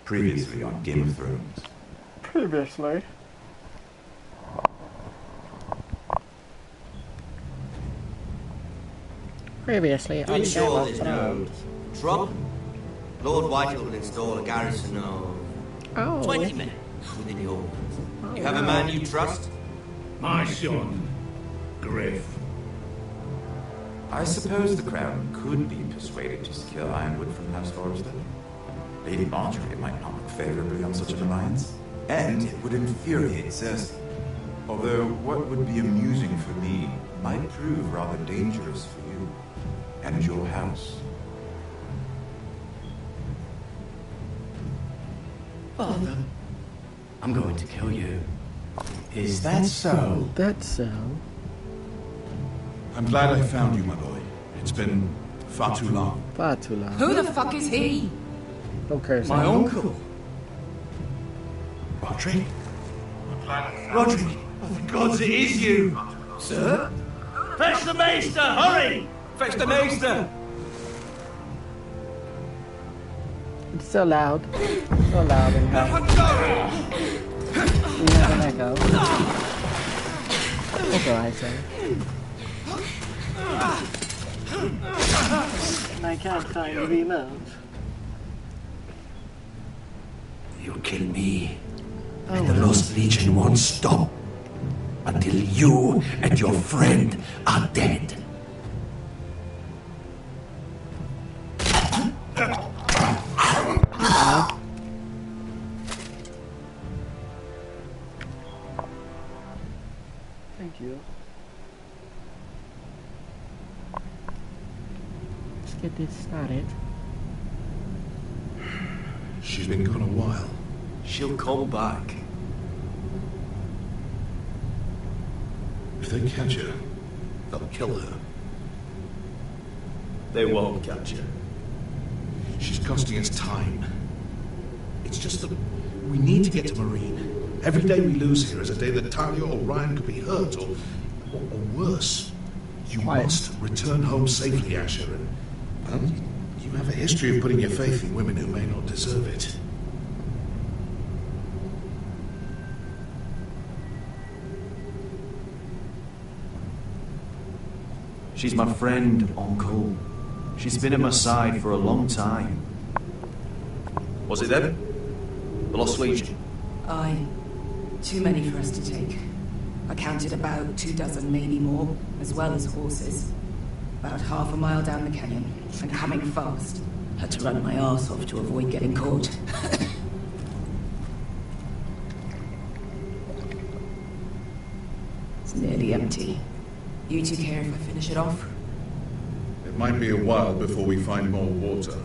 Previously on Game of Thrones. Previously. Previously To on ensure Game of there's no Thrones. trouble, Lord Whitehill will install a garrison of 20 men within your walls. You have a man you trust? My son, Griff. I suppose the Crown could be persuaded to secure Ironwood from House Forrester. Lady Marjorie might not look favorably on such an alliance, and it would infuriate Cersei. Although what would be amusing for me might prove rather dangerous for you and your house. Father, I'm going to kill you. Is that so? That's so. I'm glad I found you, my boy. It's been far too long. Far too long. Who the fuck is he? Don't curse. My uncle. Roderick? Roderick, oh, for gods, it is you! Sir? Fetch the Maester! Hurry! Fetch the Maester! It's so loud. So loud in here. We have an echo. Okay, I say. And I can't find the remote. You'll kill me, and the Lost Legion won't stop until you and your friend are dead. Thank you. Let's get this started. She's been gone a while. She'll come back. If they catch her, they'll kill her. They won't catch her. She's costing us time. It's just that we need to get to Marine. Every day we lose here is a day that Talia or Ryan could be hurt, or worse. You must return home safely, Asher, and well, you have a history of putting your faith in women who may not deserve it. She's my friend, Uncle. She's been at my side for a long time. Was it them? The Lost Legion? Aye. Too many for us to take. I counted about 24, maybe more, as well as horses. About half a mile down the canyon, and coming fast. Had to run my arse off to avoid getting caught. It's nearly empty. You two care if I finish it off? It might be a while before we find more water.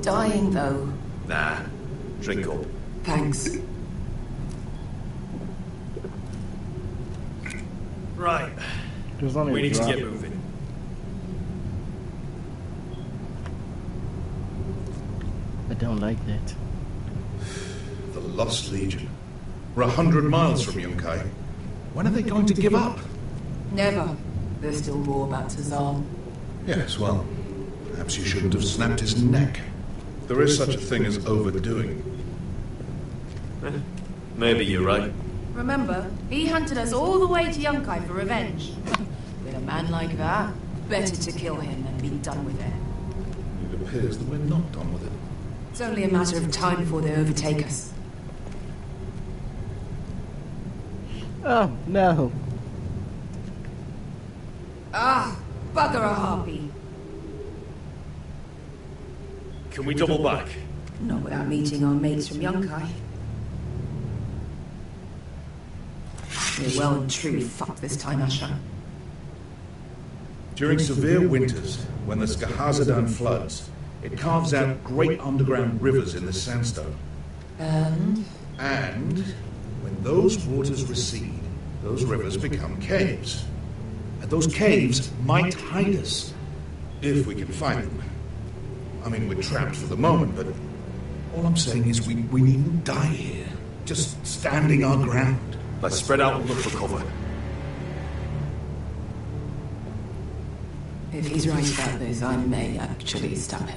Dying, though. Nah. Drink up. Thanks. Right. There's only We a need to drop. get moving. I don't like that. The Lost Legion. We're 100 miles from Yunkai. When are they going to give up? Never. There's still more about Tazal. Yes, well, perhaps you shouldn't have snapped his neck. There is such a thing as overdoing. Maybe you're right. Remember, he hunted us all the way to Yunkai for revenge. With a man like that, better to kill him than be done with it. It appears that we're not done with it. It's only a matter of time before they overtake us. Oh, no. Ah, bugger a harpy. Can we double back? Not without meeting our mates from Yunkai. We're well and truly fucked this time, Asher. During severe winters, when the Skahazadan floods, it carves out great underground rivers in the sandstone. And? And when those waters recede, those rivers become caves. And those caves might hide us, if we can find them. I mean, we're trapped for the moment, but all I'm saying is we needn't die here, just standing our ground. Let's spread out and look for cover. If he's right about this, I may actually stop it.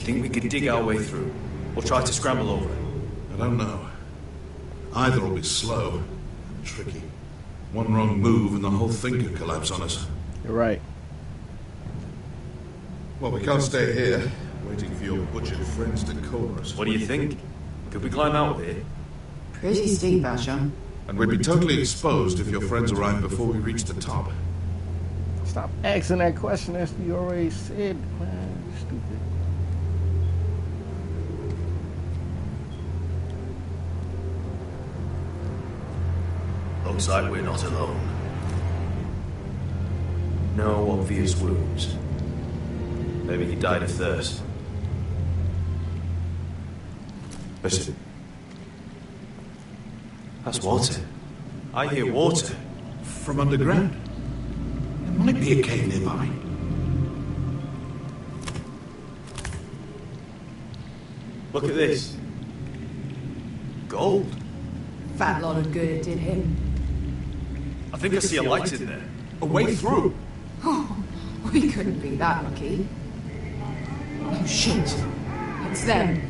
think we could dig our way through? Or try to scramble over it? I don't know. Either will be slow and tricky. One wrong move and the whole thing could collapse on us. You're right. Well, we can't stay here, waiting for your butchered friends to corner us. What do you think? Could we climb out of here? Pretty steep, Asher. And we'd be totally exposed if your friends arrived before we reached the top. Stop asking that question as you already said, man. You're stupid. Looks like we're not alone. No obvious wounds. Maybe he died of thirst. Listen. That's water. I hear water. From underground? There might be a cave nearby. Look at this. Gold. Fat lot of good it did him. I think I see a light in there. A way through! Oh, we couldn't be that lucky. Oh shit. It's them.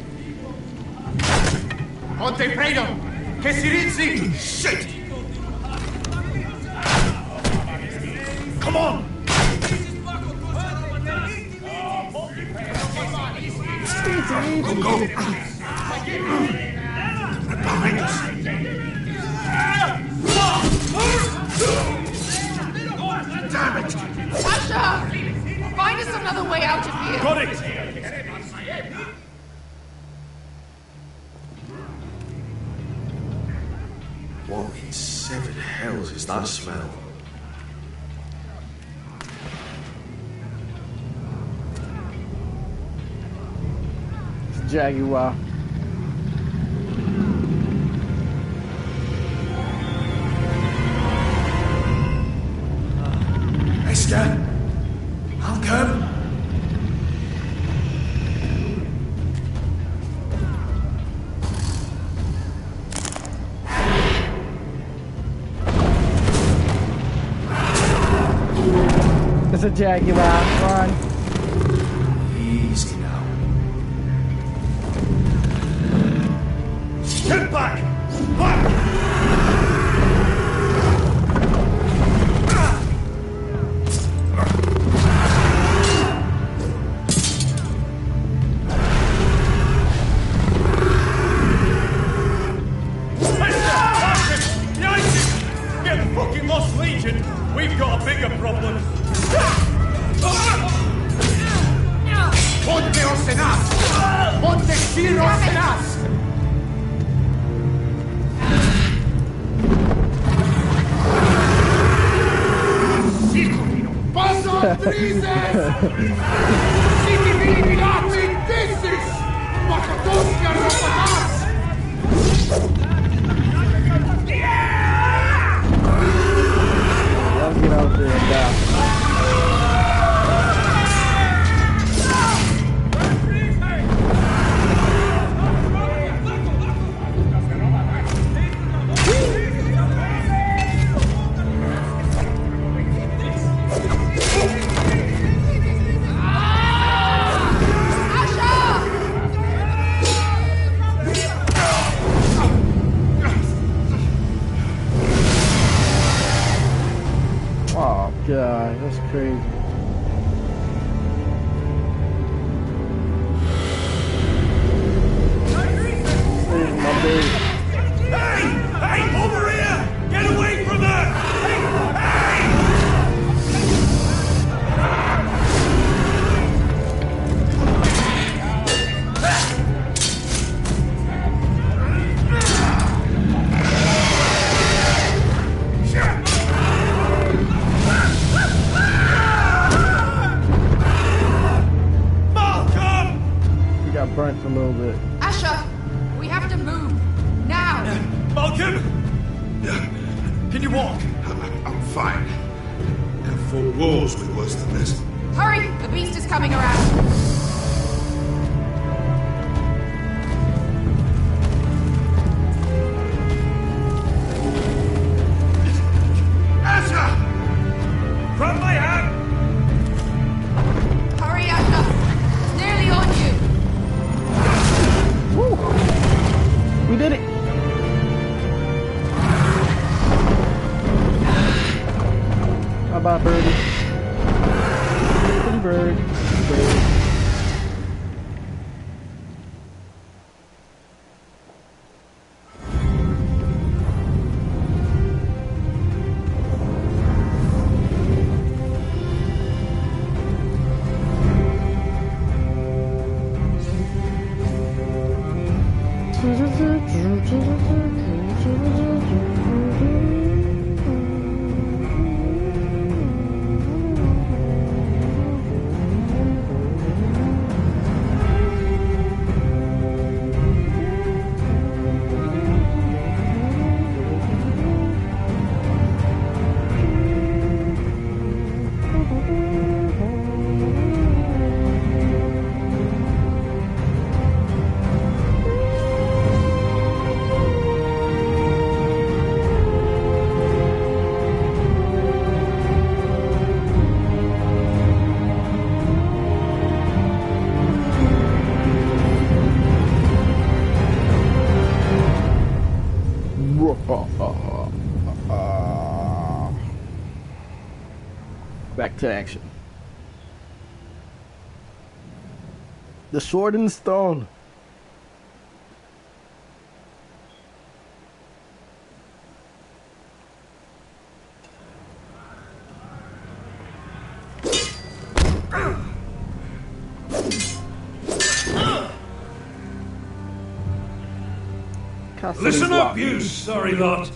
Monte Fredo! Che si rizzi! Shit! Come on! Go, go! Right behind us! Damn it! Asher! Find us another way out of here! Got it! What in seven hells is that smell? It's Jaguar. Esther! Malcolm! It's a Jaguar. Run. Easy now. Get back! Back! We've got a bigger problem. Ponte Osenas! Ponte Ciro Osenas! Paso Trises! Siti Miliminati Dissis! Makotoska Ropanas! Let's get out there and die. Oh god, that's crazy. This is my baby. Hey! Hey! Over here! Get away from her! Hey! Hey! Malcolm! We got burnt a little bit. Asher! We have to move! Now! Malcolm! Can you walk? I'm fine. I've fought wars with worse than this. Hurry! The beast is coming around! Asher! Grab my hand! Hurry, Asher! It's nearly on you! We did it. Bye-bye, birdie. Pretty bird. Pretty bird. Back to action. The Sword and Stone. Listen up, you sorry lot.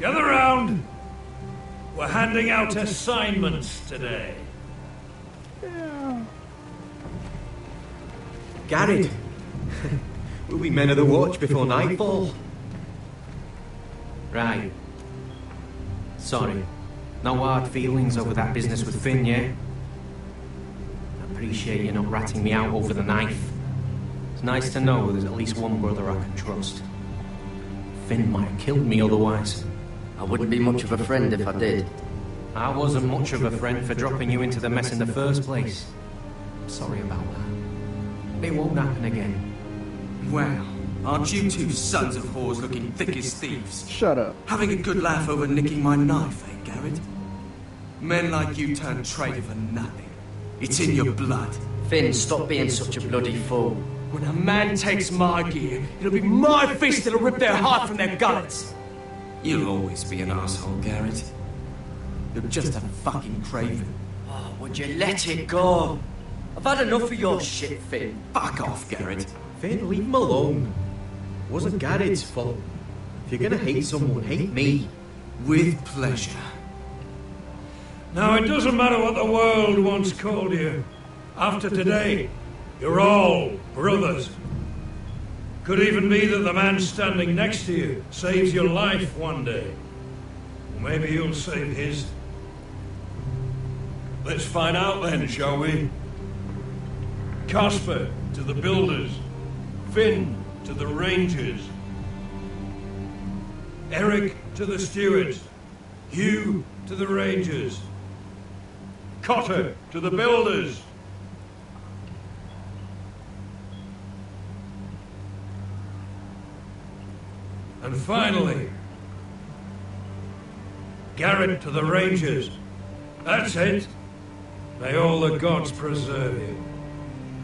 Gather round. We're handing out assignments today. Yeah. Garrett, we'll be men of the watch before nightfall. Right. Sorry. No hard feelings over that business with Finn, yeah? I appreciate you not ratting me out over the knife. It's nice to know there's at least one brother I can trust. Finn might have killed me otherwise. I wouldn't be much of a friend if I did. I wasn't much of a friend for dropping you into the mess in the first place. Sorry about that. It won't happen again. Well, aren't you two sons of whores looking thick as thieves? Shut up. Having a good laugh over nicking my knife, eh, Garrett? Men like you turn traitor for nothing. It's in your blood. Finn, stop being such a bloody fool. When a man takes my gear, it'll be my fist that'll rip their heart from their gullets. You'll always be an asshole, Garrett. You're just a fucking craven. Oh, would you let it go? I've had enough of your shit, Finn. Fuck off, Garrett. Finn, leave him alone. It wasn't Garrett's fault. If you're gonna hate someone, hate me. With pleasure. Now, it doesn't matter what the world once called you. After today, you're all brothers. Could even be that the man standing next to you saves your life one day. Or maybe you'll save his. Let's find out then, shall we? Casper to the builders. Finn to the rangers. Eric to the stewards. Hugh to the rangers. Cotter to the builders. And finally, Garrett to the rangers. That's it. May all the gods preserve you.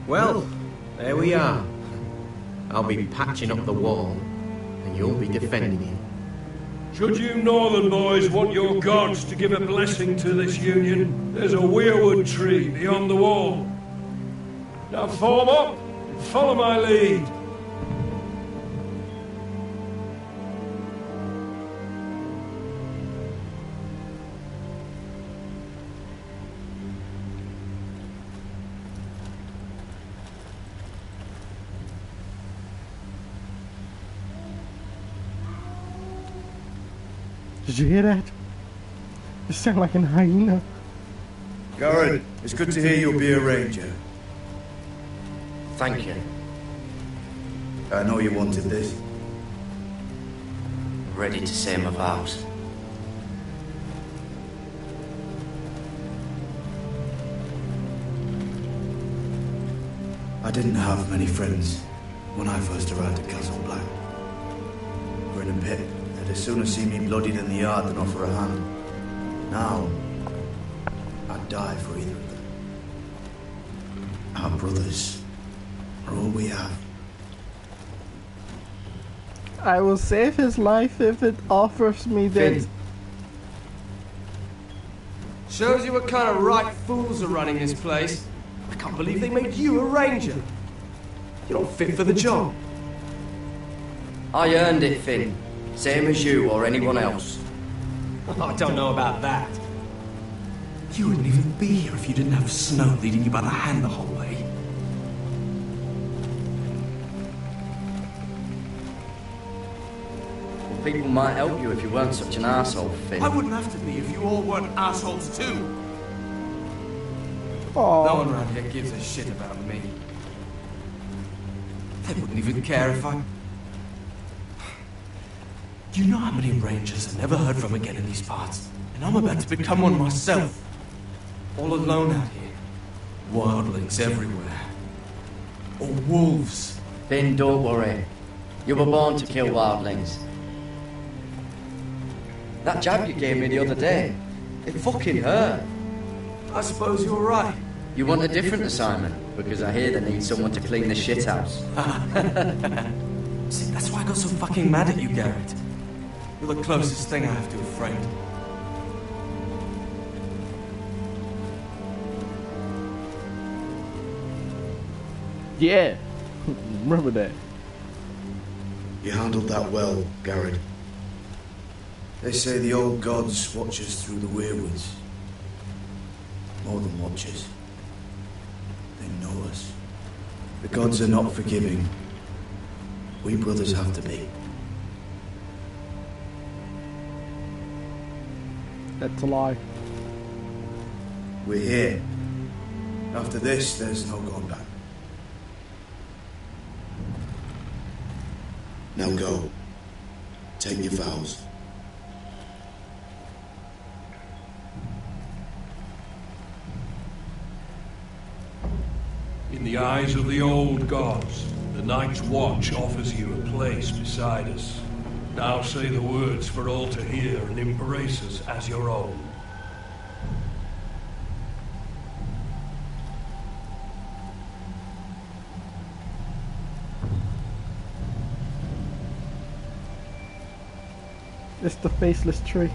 Well, there we are. I'll be patching up the wall, and you'll be defending it. Should you northern boys want your gods to give a blessing to this union, there's a weirwood tree beyond the wall. Now form up and follow my lead. Did you hear that? It sounded like a hyena. Garrett, it's good to hear you'll be a ranger. Thank you. I know you wanted this. Ready to say my vows. I didn't have many friends when I first arrived at Castle Black. were in a pit. They'd as sooner see me bloodied in the yard than offer a hand. Now, I'd die for either of them. Our brothers are all we have. I will save his life if it offers me that. Finn. Shows you what kind of right fools are running this place. I can't believe they made you a ranger. You're not fit for the job. I earned it, Finn. Same as you or anyone else. I don't know about that. You wouldn't even be here if you didn't have Snow leading you by the hand the whole way. People might help you if you weren't such an asshole, Finn. I wouldn't have to be if you all weren't assholes too. Aww. No one around here gives a shit about me. They wouldn't even care if I... Do you know how many rangers I never heard from again in these parts? And I'm about to become one myself. All alone out here. Wildlings everywhere. Or wolves. Finn, don't worry. You were born to kill wildlings. That jab you gave me the other day, it fucking hurt. I suppose you're right. You want a different assignment? Because I hear they need someone to clean the shithouse. See, that's why I got so fucking mad at you, Garrett. You're the closest thing I have to a friend. Yeah. Remember that. You handled that well, Garrett. They say the old gods watch us through the weirwoods. More than watchers. They know us. The gods are not forgiving. We brothers have to be. That's a lie. We're here. After this, there's no going back. Now go. Take your vows. In the eyes of the old gods, the Night's Watch offers you a place beside us. Now say the words for all to hear and embrace us as your own. It's the faceless tree.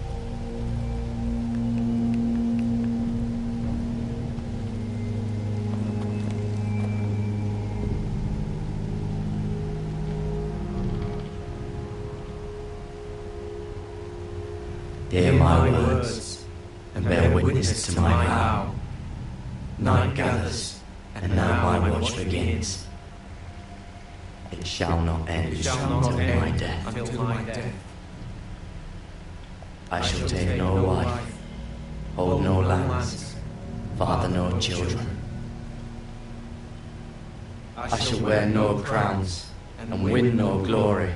Hear my words, and bear witness to my vow. Night gathers, and now my watch begins. It shall not end Until my death. Until my death. I shall take no wife, hold no lands, father no children. I shall wear no crowns, and win no glory.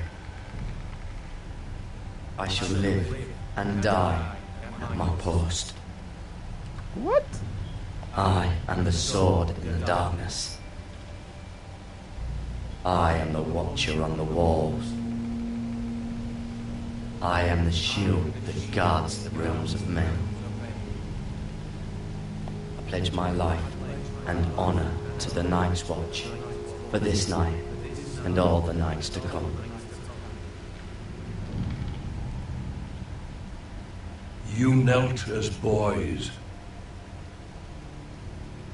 I shall live and die at my post. What? I am the sword in the darkness. I am the watcher on the walls. I am the shield that guards the realms of men. I pledge my life and honor to the Night's Watch for this night and all the nights to come. You knelt as boys.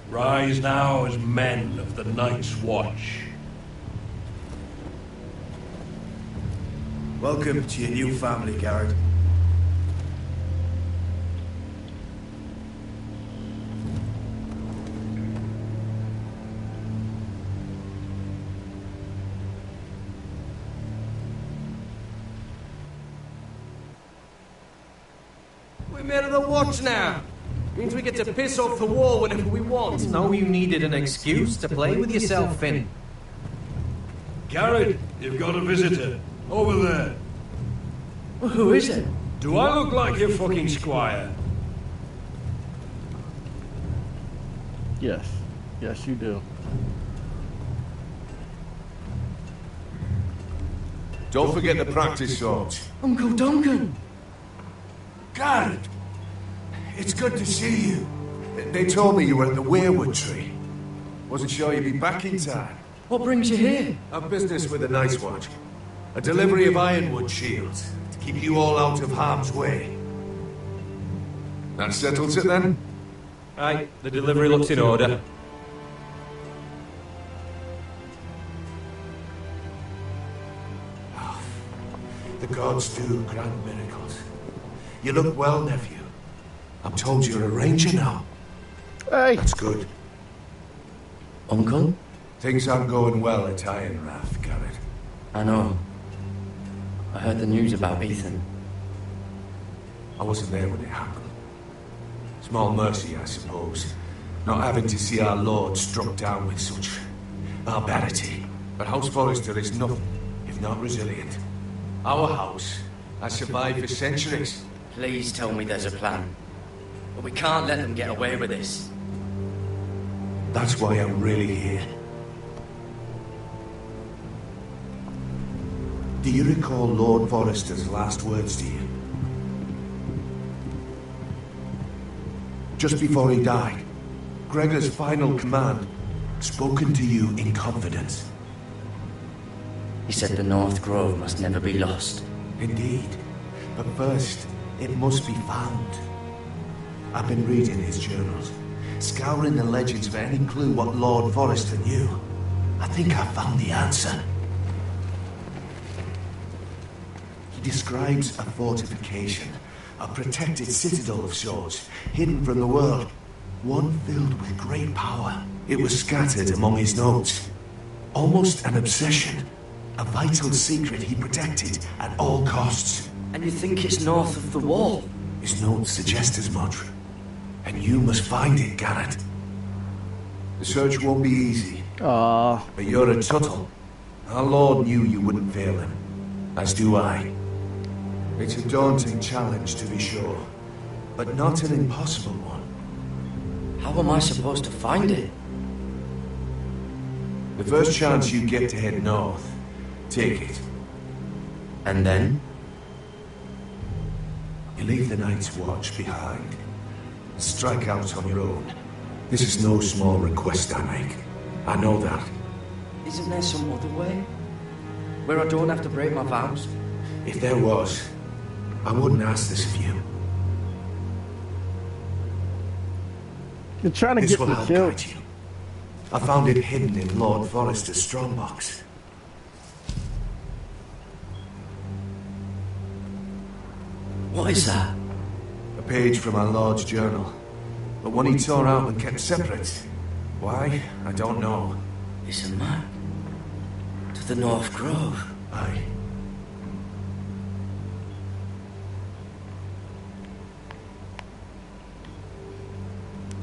Rise now as men of the Night's Watch. Welcome to your new family, Garrett. We're men of the watch now. Means we get to piss off the wall whenever we want. No, you needed an excuse to play with yourself, Finn. Garrett, you've got a visitor. Over there. Who is it? Do I look like your fucking squire? Yes. Yes, you do. Don't forget the practice swords. Uncle Duncan! Garrett! It's good to see you. They told me you were at the Weirwood Tree. Wasn't sure you'd be back in time. What brings you here? A business with the Night's Watch. A delivery of ironwood shields to keep you all out of harm's way. That settles it then? Aye, the delivery looks in order. The gods do grant miracles. You look well, nephew. I'm told you're a ranger now. Hey. That's good. Uncle? Things aren't going well at Ironrath, Garrett. I know. I heard the news about Ethan. I wasn't there when it happened. Small mercy, I suppose. Not having to see our lord struck down with such barbarity. But House Forrester is nothing if not resilient. Our house has survived for centuries. Please tell me there's a plan. But we can't let them get away with this. That's why I'm really here. Do you recall Lord Forrester's last words to you? Just before he died, Gregor's final command, spoken to you in confidence. He said the North Grove must never be lost. Indeed. But first, it must be found. I've been reading his journals, scouring the legends for any clue what Lord Forrester knew. I think I found the answer. He describes a fortification, a protected citadel of sorts, hidden from the world, one filled with great power. It was scattered among his notes. Almost an obsession, a vital secret he protected at all costs. And you think it's north of the wall? His notes suggest as much. And you must find it, Garrett. The search won't be easy. But you're a Tuttle. Our Lord knew you wouldn't fail him. As do I. It's a daunting challenge, to be sure. But not an impossible one. How am I supposed to find it? The first chance you get to head north, take it. And then? You leave the Night's Watch behind. Strike out on your own. This is no small request I make. I know that. Isn't there some other way? Where I don't have to break my vows? If there was, I wouldn't ask this of you. You're trying to This get will me help killed. guide you. I found it hidden in Lord Forrester's strongbox. What is that? A page from our Lord's journal. But one he tore out and kept separate. Why? I don't know. It's a map. To the North Grove. Aye.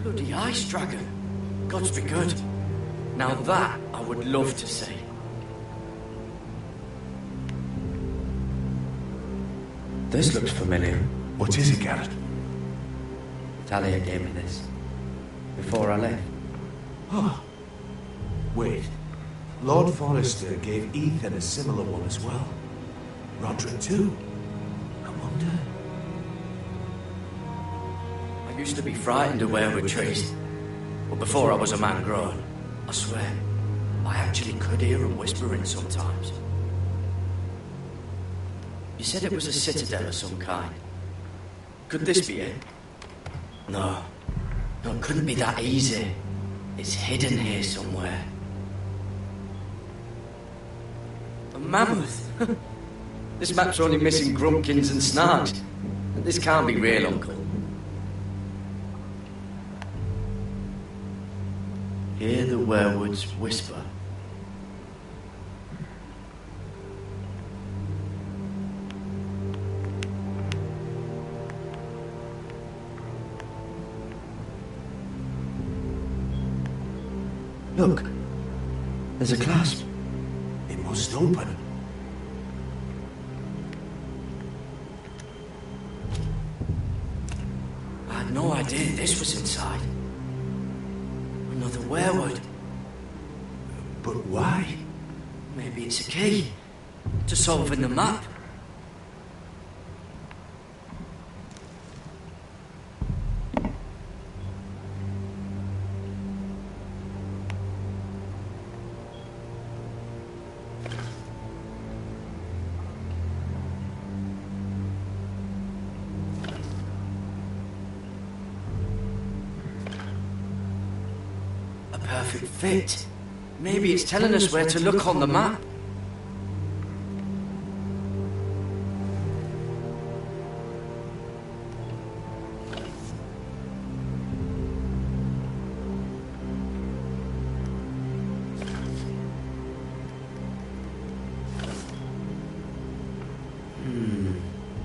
Bloody ice dragon. Gods be good. Now that I would love to see. This looks familiar. What is it, Garrett? Talia gave me this. Before I left. Oh. Wait. Lord Forrester gave Ethan a similar one as well. Roderick too. I wonder. I used to be frightened of weirwood trees. But before I was a man grown, I swear, I actually could hear them whispering sometimes. You said it was a citadel of some kind. Could this be it? No. No, it couldn't be that easy. It's hidden here somewhere. A mammoth? This map's only missing grumpkins and snarks. This can't be real, Uncle. Hear the werewoods whisper. Look, there's a clasp. It must open. I had no idea this was inside. Another werewood. But why? Maybe it's a key. to solving the map. A perfect fit. Maybe it's telling us where to look on the map.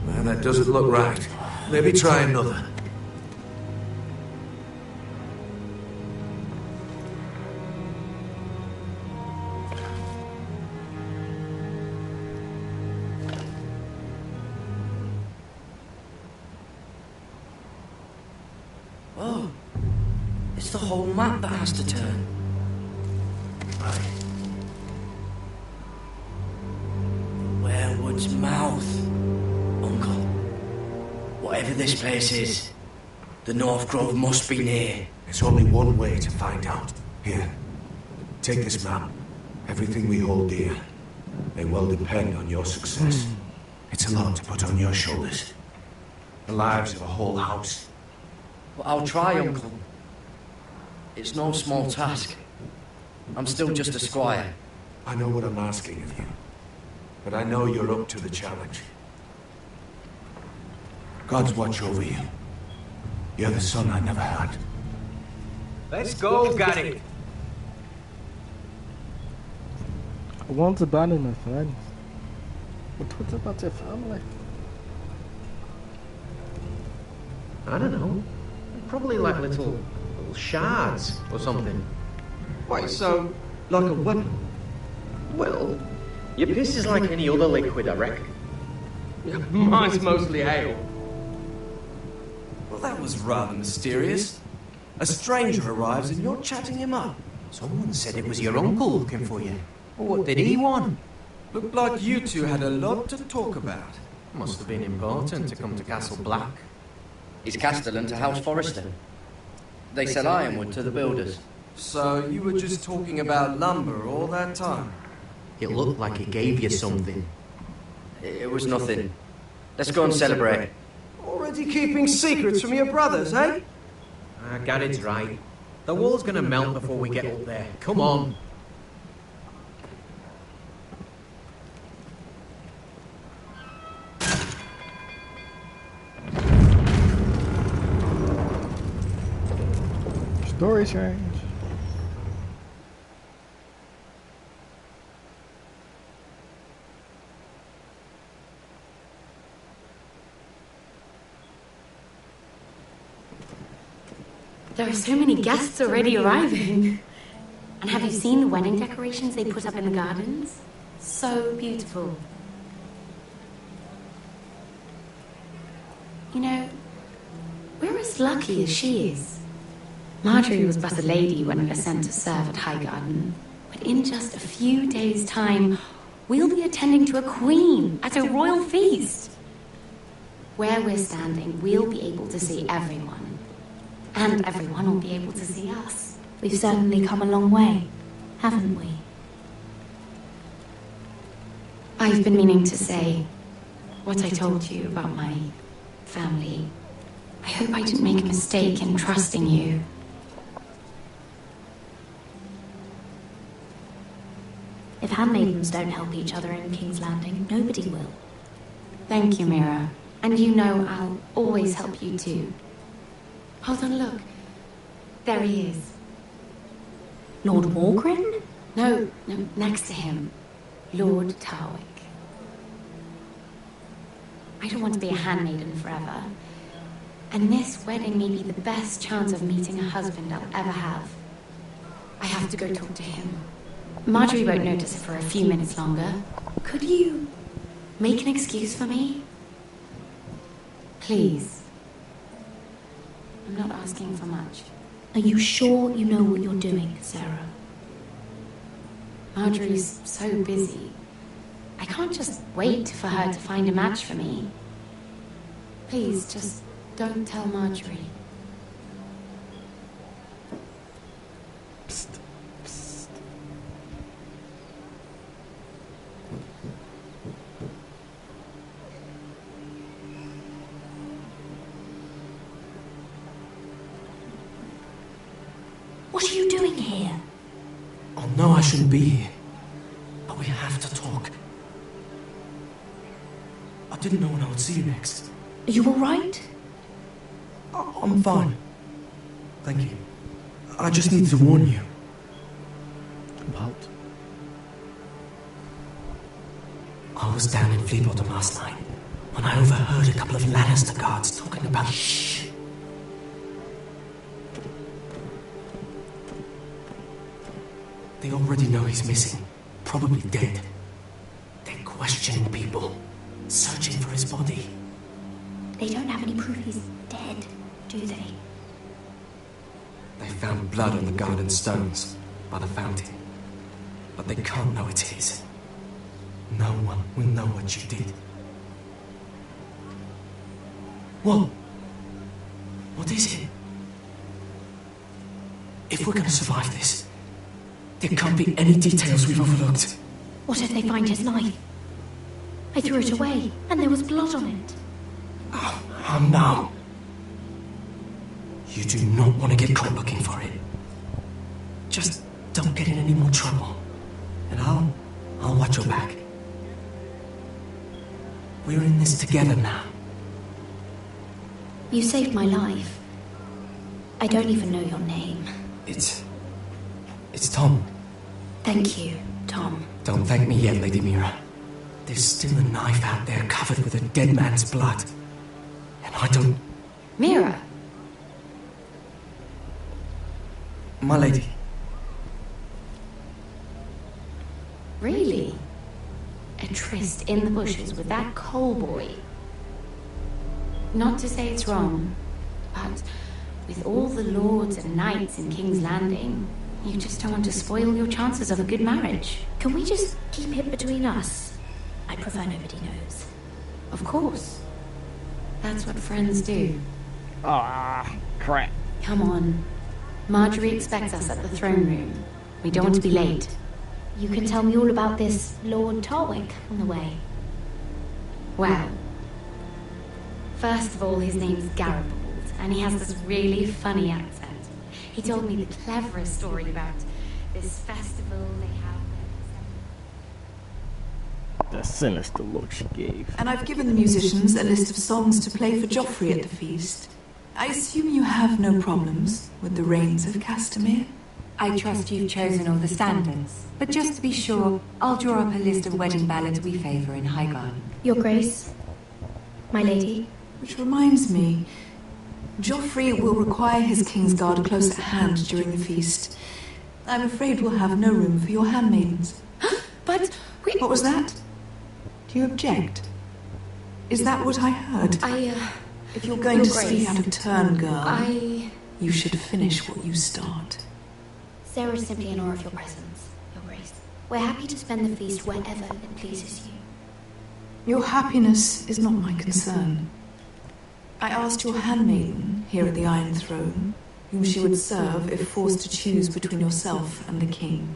Man, that doesn't look right. Maybe try another. Oh, it's the whole map that has to turn. Werewood's mouth. Uncle, whatever this place is, the North Grove must be near. There's only one way to find out. Here, take this map. Everything we hold dear may well depend on your success. It's a lot to put on your shoulders. The lives of a whole house. But I'll try, Uncle. It's no small task. I'm still just a squire. I know what I'm asking of you, but I know you're up to the challenge. God's watch over you. You're the son I never had. Let's go, Gary. Once abandoned my friends. What about their family? I don't know. Probably like little shards or something. Why, so, like a weapon? Well, your piss is like any other liquid, I reckon. Mine's mostly ale. Well, that was rather mysterious. A stranger arrives and you're chatting him up. Someone said it was your uncle looking for you. What did he want? Looked like you two had a lot to talk about. Must have been important to come to Castle Black. Is Castellan to House Forrester? They sell ironwood to the builders. So you were just talking about lumber all that time? It looked like he gave you something. It was nothing. Let's go and celebrate. Already keeping secrets from your brothers, eh? Gared's right. The wall's gonna melt before we get up there. Come on. Story change. There are so many guests already arriving. And have you seen the wedding decorations they put up in the gardens? So beautiful. You know, we're as lucky as she is. Marjorie was but a lady when we were sent to serve at Highgarden. But in just a few days' time, we'll be attending to a queen at a royal feast. Where we're standing, we'll be able to see everyone. And everyone will be able to see us. We've certainly come a long way, haven't we? I've been meaning to say what I told you about my family. I hope I didn't make a mistake in trusting you. If handmaidens don't help each other in King's Landing, nobody will. Thank you, Mira. And you know I'll always help you too. Hold on, look. There he is. Lord Morgren? No, next to him. Lord Tarwick. I don't want to be a handmaiden forever. And this wedding may be the best chance of meeting a husband I'll ever have. I have to go talk to him. Marjorie won't notice it for a few minutes longer. Could you make an excuse for me? Please. I'm not asking for much. Are you sure you know what you're doing, Sarah? Marjorie's so busy. I can't just wait for her to find a match for me. Please, just don't tell Marjorie. Psst, psst. What are you doing here? Oh no, I shouldn't be here. But we have to talk. I didn't know when I would see you next. Are you alright? I'm fine. Thank you. I just needed to warn you. About? I was down in Fleetwater last night when I overheard a couple of Lannister guards talking about... Shh! They already know he's missing. Probably dead. They're questioning people. Searching for his body. They don't have any proof he's dead, do they? They found blood on the garden stones by the fountain. But they can't know it's his. No one will know what you did. What? What is it? If we're gonna survive this, there can't be any details we've overlooked. What if they find his knife? I threw it away, and there was blood on it. Oh no. You do not want to get caught looking for it. Just don't get in any more trouble. And I'll watch your back. We're in this together now. You saved my life. I don't even know your name. It's Tom. Thank you, Tom. Don't thank me yet, Lady Mira. There's still a knife out there covered with a dead man's blood. And I don't... Mira! My lady. Really? A tryst in the bushes with that coal boy? Not to say it's wrong, but with all the lords and knights in King's Landing, you just don't want to spoil your chances of a good marriage. Can we just keep it between us? I prefer nobody knows. Of course. That's what friends do. Ah, crap. Come on. Marjorie expects us at the throne room. We don't want to be late. You can tell me all about this Lord Tarwick on the way. Well, first of all, his name's Garibald, and he has this really funny accent. He told me the cleverest story about this festival they have. The sinister look she gave. And I've given the musicians a list of songs to play for Joffrey at the feast. I assume you have no problems with the Rains of Castamere? I trust you've chosen all the standards, but just to be sure, I'll draw up a list of wedding ballads we favour in Highgarden. Your Grace, my lady. Which reminds me, Joffrey will require his Kingsguard close at hand during the feast. I'm afraid we'll have no room for your handmaidens. But what was that? Do you object? Is that what I heard? If you're going to speak out of turn, girl, you should finish what you start. Sarah's simply in awe of your presence, Your Grace. We're happy to spend the feast wherever it pleases you. Your happiness is not my concern. I asked your handmaiden here at the Iron Throne whom she would serve if forced to choose between yourself and the king.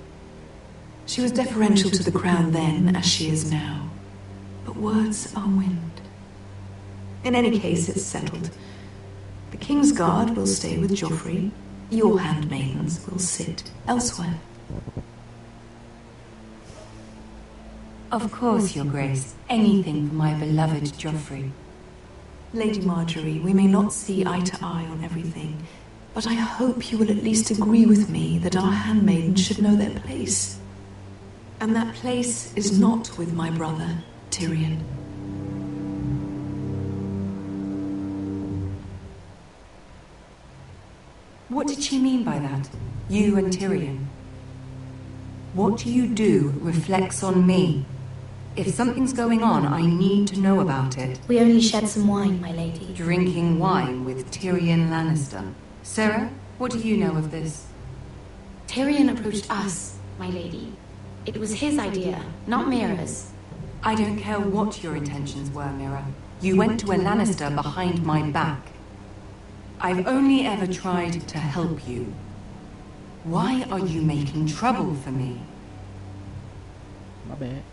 She was deferential to the crown then, as she is now. But words are wind. In any case, it's settled. The Kingsguard will stay with Joffrey. Your handmaidens will sit elsewhere. Of course, Your Grace. Anything for my beloved Joffrey. Lady Marjorie, we may not see eye to eye on everything, but I hope you will at least agree with me that our handmaidens should know their place. And that place is not with my brother, Tyrion. What did she mean by that? You and Tyrion? What you do reflects on me. If something's going on, I need to know about it. We only shed some wine, my lady. Drinking wine with Tyrion Lannister. Sarah, what do you know of this? Tyrion approached us, my lady. It was his idea, not Mira's. I don't care what your intentions were, Mira. You went to a Lannister behind my back. I've only ever tried to help you. Why are you making trouble for me? My bad.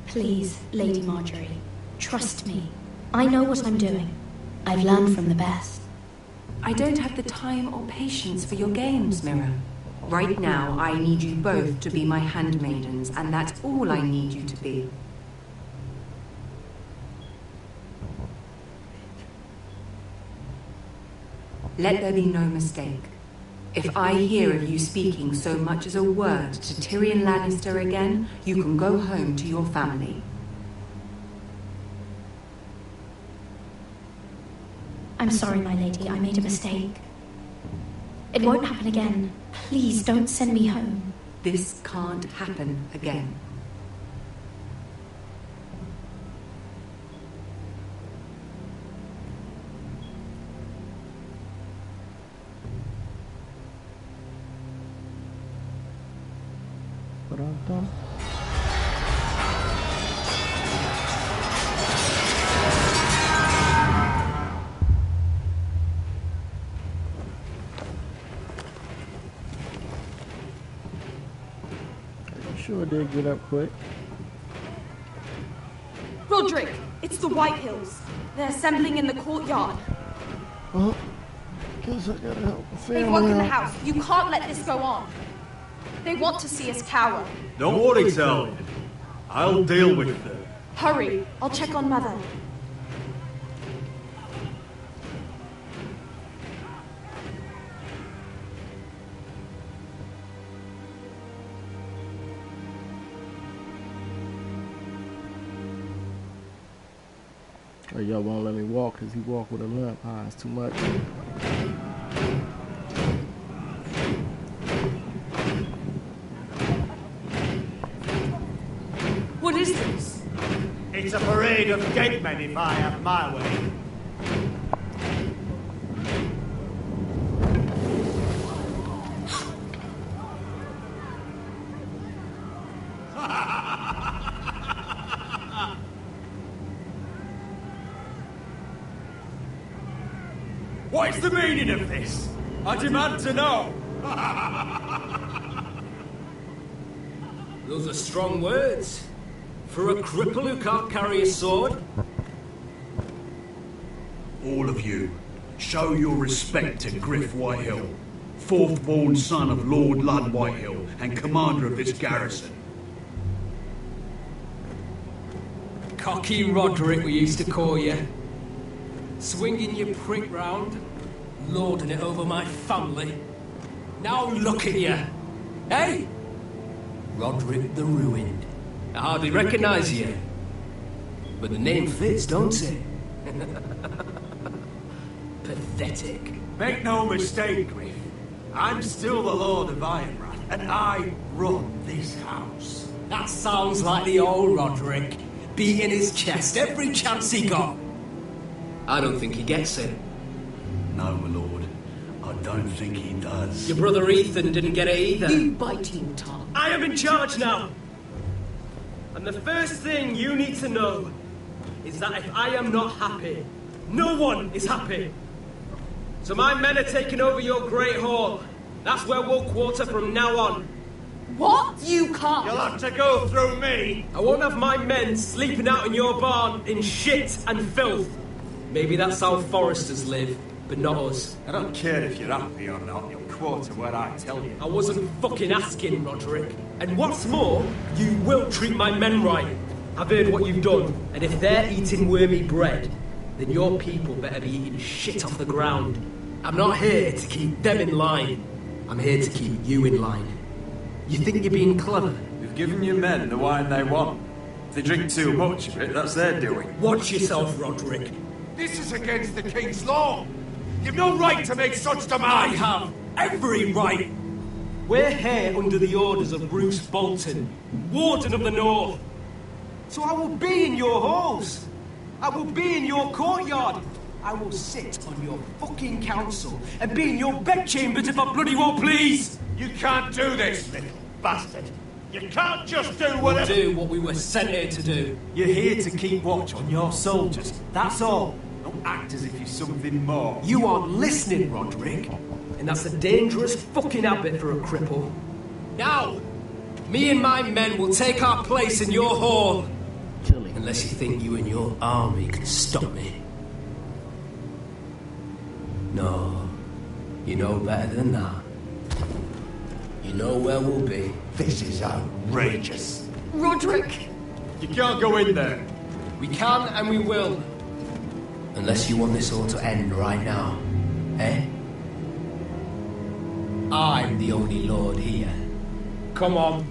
Please, Lady Marjorie, trust me. I know what I'm doing. I've learned from the best. I don't have the time or patience for your games, Mira. Right now, I need you both to be my handmaidens, and that's all I need you to be. Let there be no mistake. If I hear of you speaking so much as a word to Tyrion Lannister again, you can go home to your family. I'm sorry, my lady. I made a mistake. It won't happen again. Please don't send me home. This can't happen again. Ba-dum-dum. Sure did get up quick. Roderick, it's the White Hills. They're assembling in the courtyard. Oh, guess I gotta help the family. They work in the out. house. You can't let this go on. They want to see us cower. Don't worry, Tally. I'll deal with them. Hurry, I'll check on Mother. Oh, y'all won't let me walk because he walk with a limp. Ah, it's too much. What is this? It's a parade of gatemen if I have my way. What's the meaning of this? I demand to know. Those are strong words. For a cripple who can't carry a sword? All of you, show your respect to Griff Whitehill, fourth-born son of Lord Lud Whitehill and commander of this garrison. Cocky Roderick, we used to call you. Swinging your prick round, lording it over my family. Now look at you. Hey? Roderick the Ruined. I hardly recognise you. But the name fits, don't it? Pathetic. Make no mistake, Griff. I'm still the Lord of Ironrath, and I run this house. That sounds like the old Roderick, beating his chest every chance he got. I don't think he gets it. No, my lord. I don't think he does. Your brother Ethan didn't get it either. You bite your tongue. I am in charge now. And the first thing you need to know is that if I am not happy, no one is happy. So my men are taking over your Great Hall. That's where we'll quarter from now on. What? You can't. You'll have to go through me. I won't have my men sleeping out in your barn in shit and filth. Maybe that's how Foresters live, but not us. I don't care if you're happy or not. You'll quarter where I tell you. I wasn't fucking asking, Roderick. And what's more, you will treat my men right. I've heard what you've done, and if they're eating wormy bread, then your people better be eating shit off the ground. I'm not here to keep them in line. I'm here to keep you in line. You think you're being clever? We've given your men the wine they want. If they drink too much of it, that's their doing. Watch yourself, Roderick. This is against the King's law. You've no right to make such demands. I have every right. We're here under the orders of Bruce Bolton, Warden of the North. So I will be in your halls. I will be in your courtyard. I will sit on your fucking council and be in your bedchambers if I bloody well please. You can't do this, Little. bastard! You can't just do whatever... We'll do what we were sent here to do. You're here to keep watch on your soldiers, that's all. Don't act as if you're something more. You aren't listening, Roderick. And that's a dangerous fucking habit for a cripple. Now, me and my men will take our place in your hall. Unless you think you and your army can stop me. No, you know better than that. You know where we'll be. This is outrageous. Roderick! You can't go in there. We can and we will. Unless you want this all to end right now, eh? I'm the only lord here. Come on.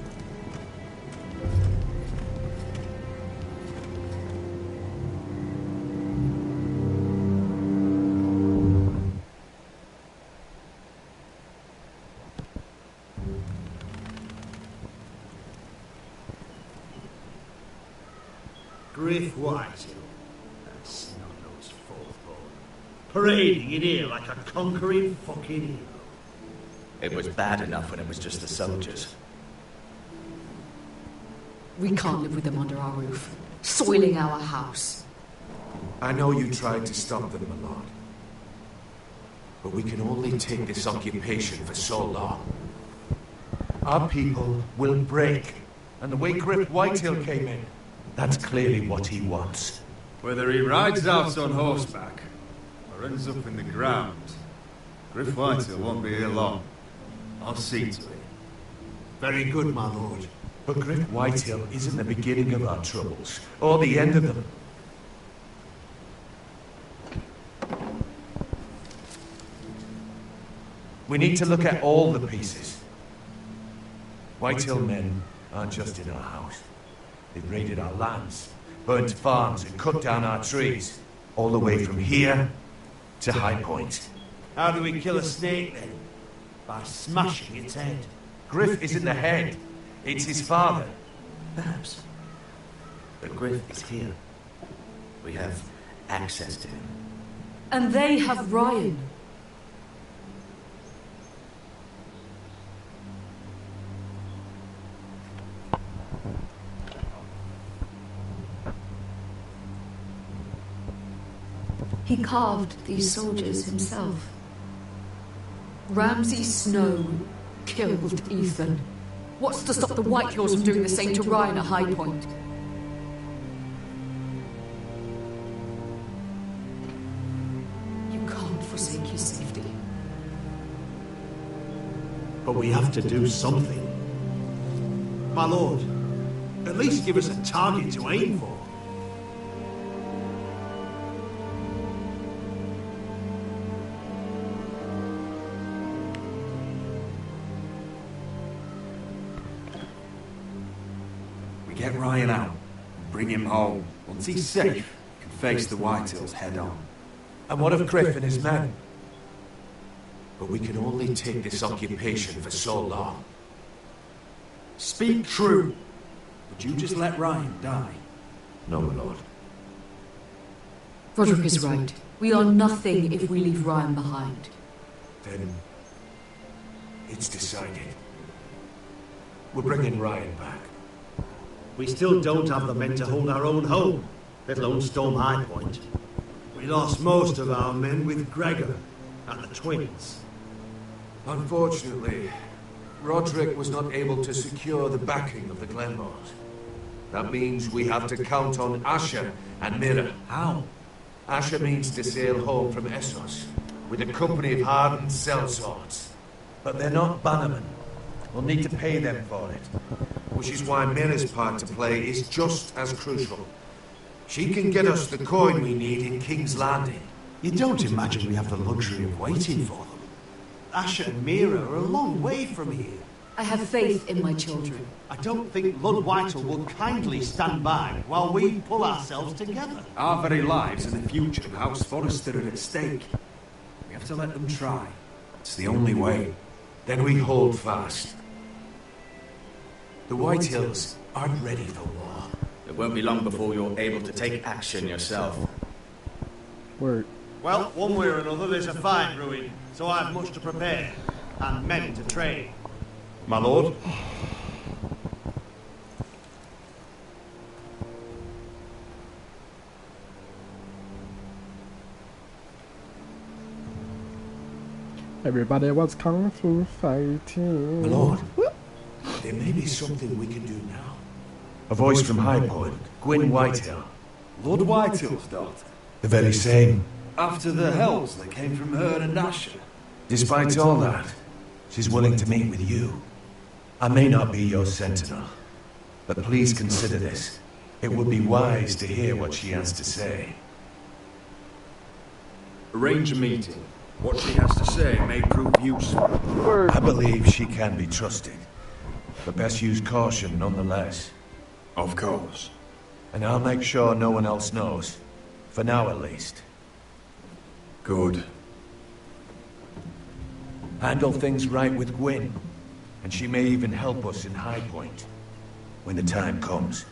Griff Whitehill, that snot-nosed fourth-born, parading in here like a conquering fucking hero. It was bad enough when it was just the soldiers. We can't live with them under our roof, soiling our house. I know you tried to stop them, my lord. But we can only take this occupation for so long. Our people will break, and the way Griff Whitehill came in, that's clearly what he wants. Whether he rides out on horseback or ends up in the ground, Griff Whitehill won't be here long. I'll see to it. Very good, my lord. But Griff Whitehill isn't the beginning of our troubles, or the end of them. We need to look at all the pieces. Whitehill men aren't just in our house. They've raided our lands, burnt farms and cut down our trees, all the way from here to High Point. How do we kill a snake then? By smashing its head. Griff isn't the head, it's his father. Perhaps. But Griff is here. We have access to him. And they have Ryan. He carved these soldiers himself. Ramsay Snow killed Ethan. What's to stop the Whitehills from doing the same to Ryan at High Point? You can't forsake his safety. But we have to do something. My lord, at least give us a target to aim for. Get Ryan out and bring him home. Once he's safe, he can face the Whitehills head on. And what of Griff and his men? But we can only take this occupation for so long. Speak true. Would you just let Ryan die? No, my lord. Roderick is right. We are nothing if we leave Ryan behind. Then it's decided. We're bringing Ryan back. We still don't have the men to hold our own home, let alone storm High Point. We lost most of our men with Gregor and the twins. Unfortunately, Roderick was not able to secure the backing of the Glenmores. That means we have to count on Asher and Mira. How? Asher means to sail home from Essos with a company of hardened sellswords. But they're not bannermen. We'll need to pay them for it. Which is why Mira's part to play is just as crucial. She can get us the coin we need in King's Landing. You don't imagine we have the luxury of waiting for them. Asher and Mira are a long way from here. I have faith in my children. I don't think Lord Whitehill will kindly stand by while we pull ourselves together. Our very lives and the future of House Forrester are at stake. We have to let them try. It's the only way. Then we hold fast. The Whitehills aren't ready for war. It won't be long before you're able to take action yourself. Word. Well, one way or another, there's a fight brewing, so I've much to prepare, and men to train. My lord? Everybody was kung fu fighting. My lord, there may be something we can do now. A voice from High Point, Gwyn Whitehill. Lord Whitehill's daughter. The very same. After the hells that came from her and Asher. Despite all that, she's willing to meet with you. I may not be your sentinel, but please consider this. It would be wise to hear what she has to say. Arrange a meeting. What she has to say may prove useful. I believe she can be trusted, but best use caution nonetheless. Of course. And I'll make sure no one else knows. For now, at least. Good. Handle things right with Gwyn, and she may even help us in High Point, when the time comes.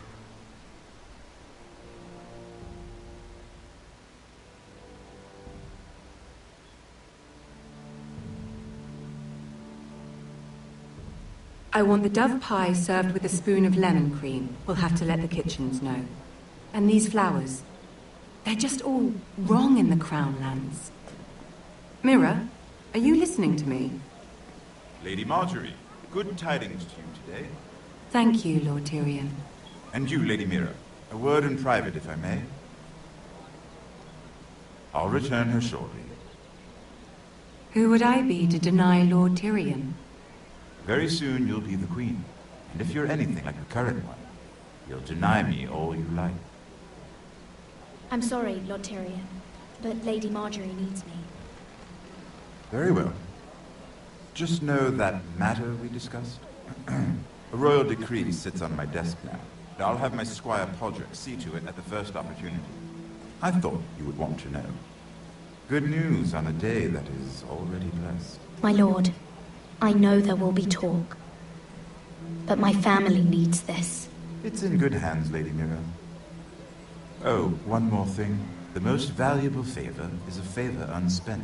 I want the dove pie served with a spoon of lemon cream. We'll have to let the kitchens know. And these flowers. They're just all wrong in the Crown lands. Mira, are you listening to me? Lady Marjorie, good tidings to you today. Thank you, Lord Tyrion. And you, Lady Mira. A word in private, if I may. I'll return her shortly. Who would I be to deny Lord Tyrion? Very soon you'll be the queen. And if you're anything like the current one, you'll deny me all you like. I'm sorry, Lord Tyrion, but Lady Marjorie needs me. Very well. Just know that matter we discussed? A royal decree sits on my desk now. And I'll have my squire Podrick see to it at the first opportunity. I thought you would want to know. Good news on a day that is already blessed. My lord, I know there will be talk, but my family needs this. It's in good hands, Lady Mira. Oh, one more thing. The most valuable favor is a favor unspent.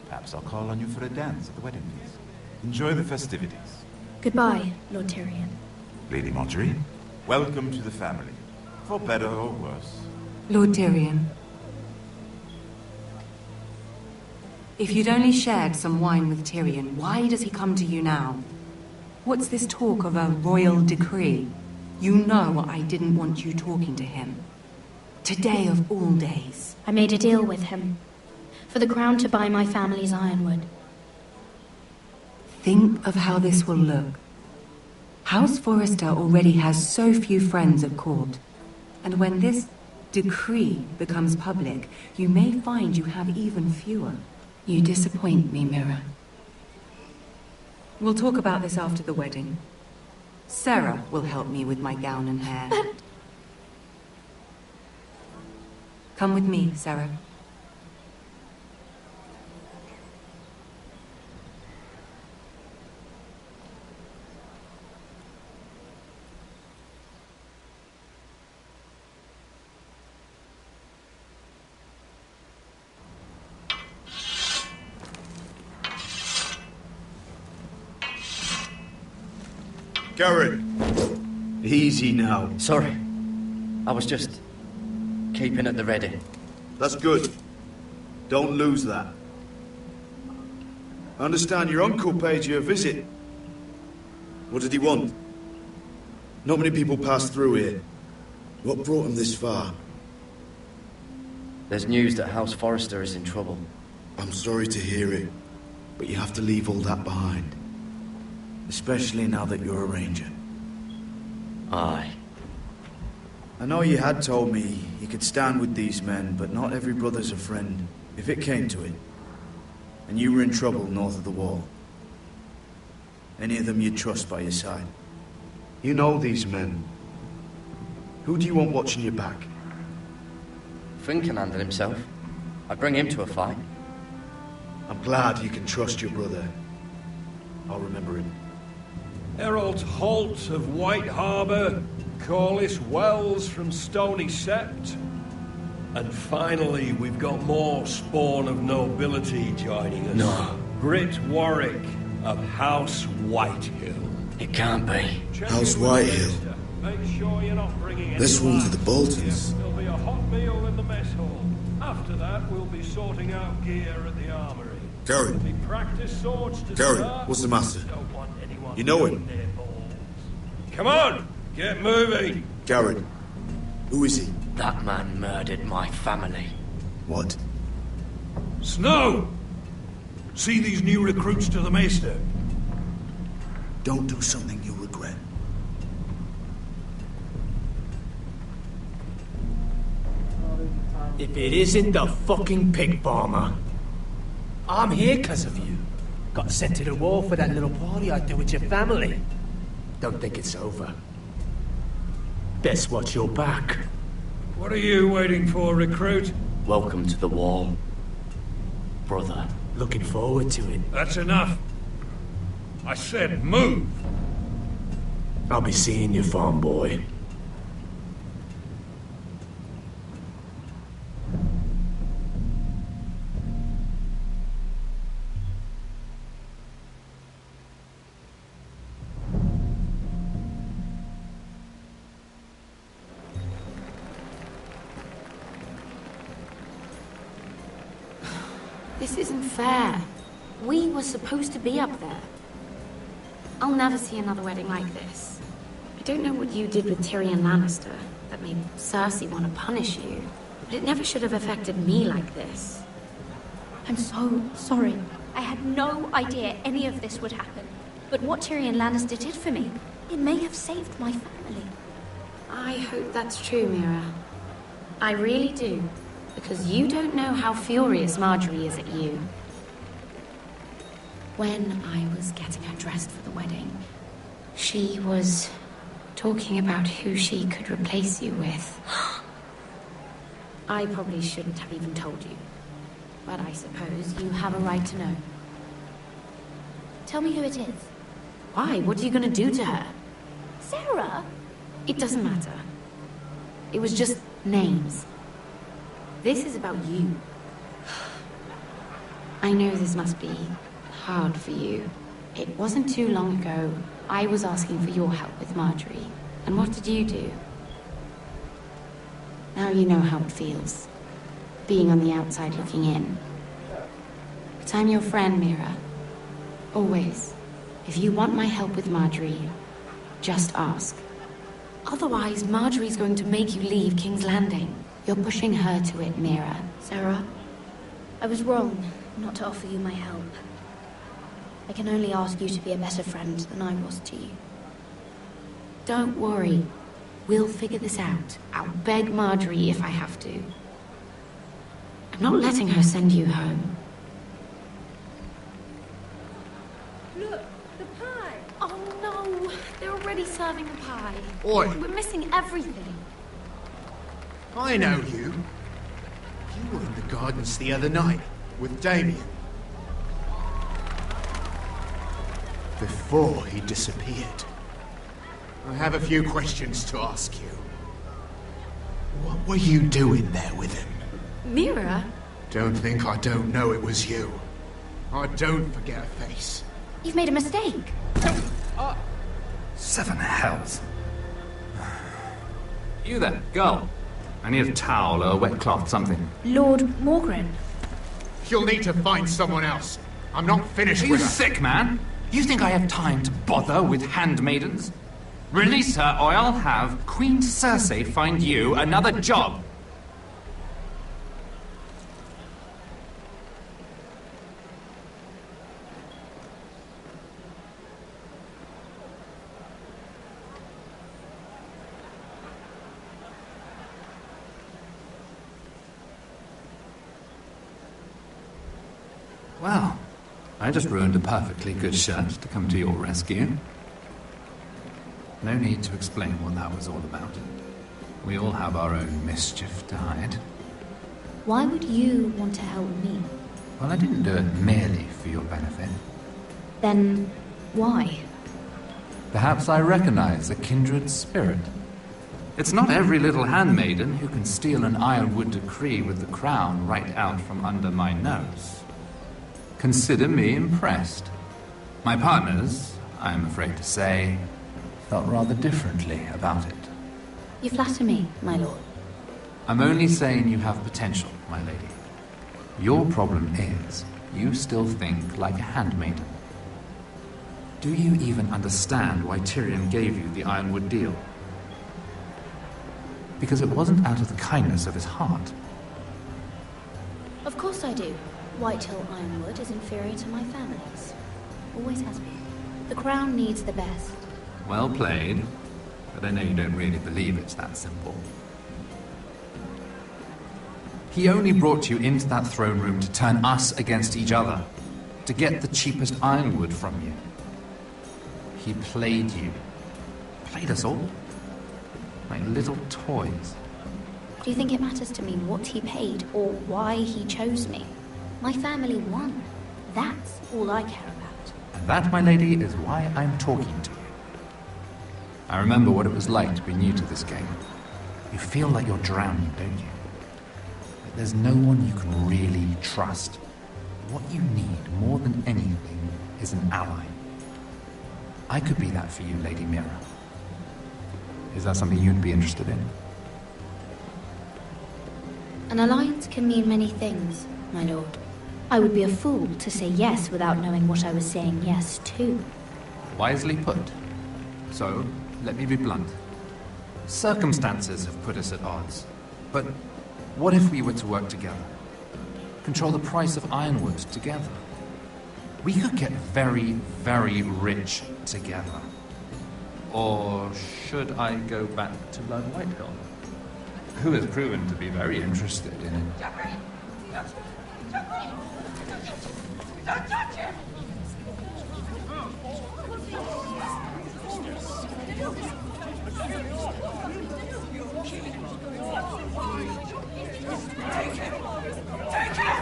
Perhaps I'll call on you for a dance at the wedding feast. Enjoy the festivities. Goodbye, Lord Tyrion. Lady Marjorie, welcome to the family. For better or worse. Lord Tyrion. If you'd only shared some wine with Tyrion, why does he come to you now? What's this talk of a royal decree? You know I didn't want you talking to him. Today of all days. I made a deal with him. For the crown to buy my family's ironwood. Think of how this will look. House Forrester already has so few friends at court. And when this decree becomes public, you may find you have even fewer. You disappoint me, Mira. We'll talk about this after the wedding. Sarah will help me with my gown and hair. But... Come with me, Sarah. Garrett! Easy now. Sorry. I was just keeping at the ready. That's good. Don't lose that. I understand your uncle paid you a visit. What did he want? Not many people pass through here. What brought him this far? There's news that House Forrester is in trouble. I'm sorry to hear it, but you have to leave all that behind. Especially now that you're a ranger. Aye. I know you had told me you could stand with these men, but not every brother's a friend, if it came to it. And you were in trouble north of the wall. Any of them you'd trust by your side. You know these men. Who do you want watching your back? Finn can handle himself. I'd bring him to a fight. I'm glad you can trust your brother. I'll remember him. Harold Holt of White Harbour, Corliss Wells from Stony Sept. And finally, we've got more spawn of nobility joining us. No. Grit Warwick of House Whitehill. It can't be. House Whitehill. Make sure you're not bringing any This one's wine. the Boltons. There'll be a hot meal in the mess hall. After that, we'll be sorting out gear at the armory. Gared. We practice swords to Gared, start. what's the matter? Don't want anyone You know him? their balls. Come on, get moving. Gared. Who is he? That man murdered my family. What? Snow! See these new recruits to the Maester? Don't do something you'll regret. If it isn't the fucking pig farmer. I'm here 'cause of you. Got sent to the war for that little party I threw with your family. Don't think it's over. Best watch your back. What are you waiting for, recruit? Welcome to the wall, brother. Looking forward to it. That's enough. I said move. I'll be seeing you, farm boy. This isn't fair. We were supposed to be up there. I'll never see another wedding like this. I don't know what you did with Tyrion Lannister that made Cersei want to punish you, but it never should have affected me like this. I'm so sorry. I had no idea any of this would happen. But what Tyrion Lannister did for me, it may have saved my family. I hope that's true, Mira. I really do. Because you don't know how furious Marjorie is at you. When I was getting her dressed for the wedding, she was talking about who she could replace you with. I probably shouldn't have even told you. But I suppose you have a right to know. Tell me who it is. Why? What are you going to do to her? Sarah? It doesn't matter. It was just names. This is about you. I know this must be hard for you. It wasn't too long ago I was asking for your help with Marjorie. And what did you do? Now you know how it feels. Being on the outside looking in. But I'm your friend, Mira. Always. If you want my help with Marjorie, just ask. Otherwise, Marjorie's going to make you leave King's Landing. You're pushing her to it, Mira. Sarah, I was wrong not to offer you my help. I can only ask you to be a better friend than I was to you. Don't worry. We'll figure this out. I'll beg Marjorie if I have to. I'm not letting her send you home. Look, the pie! Oh no! They're already serving the pie. Oi. We're missing everything. I know you. You were in the gardens the other night with Damien. Before he disappeared. I have a few questions to ask you. What were you doing there with him? Mira? Don't think I don't know it was you. I don't forget a face. You've made a mistake. Seven hells. You there, girl. I need a towel or a wet cloth, something. Lord Morgren. You'll need to find someone else. I'm not finished Are with you her. sick, man? You think I have time to bother with handmaidens? Release her, or I'll have Queen Cersei find you another job. Well, I just ruined a perfectly good shirt to come to your rescue. No need to explain what that was all about. We all have our own mischief to hide. Why would you want to help me? Well, I didn't do it merely for your benefit. Then, why? Perhaps I recognize a kindred spirit. It's not every little handmaiden who can steal an Ironwood decree with the crown right out from under my nose. Consider me impressed. My partners, I am afraid to say, felt rather differently about it. You flatter me, my lord. I'm only saying you have potential, my lady. Your problem is, you still think like a handmaiden. Do you even understand why Tyrion gave you the Ironwood deal? Because it wasn't out of the kindness of his heart. Of course I do. Whitehill Ironwood is inferior to my family's. Always has been. The crown needs the best. Well played, but I know you don't really believe it's that simple. He only brought you into that throne room to turn us against each other, to get the cheapest ironwood from you. He played you. Played us all. Like little toys. Do you think it matters to me what he paid or why he chose me? My family won. That's all I care about. And that, my lady, is why I'm talking to you. I remember what it was like to be new to this game. You feel like you're drowning, don't you? That there's no one you can really trust. What you need more than anything is an ally. I could be that for you, Lady Mira. Is that something you'd be interested in? An alliance can mean many things, my lord. I would be a fool to say yes without knowing what I was saying yes to. Wisely put. So, let me be blunt. Circumstances have put us at odds. But what if we were to work together? Control the price of ironwood together? We could get very, very rich together. Or should I go back to Lord Whitehill, who has proven to be very interested in it? Don't touch him! Take him! Take him!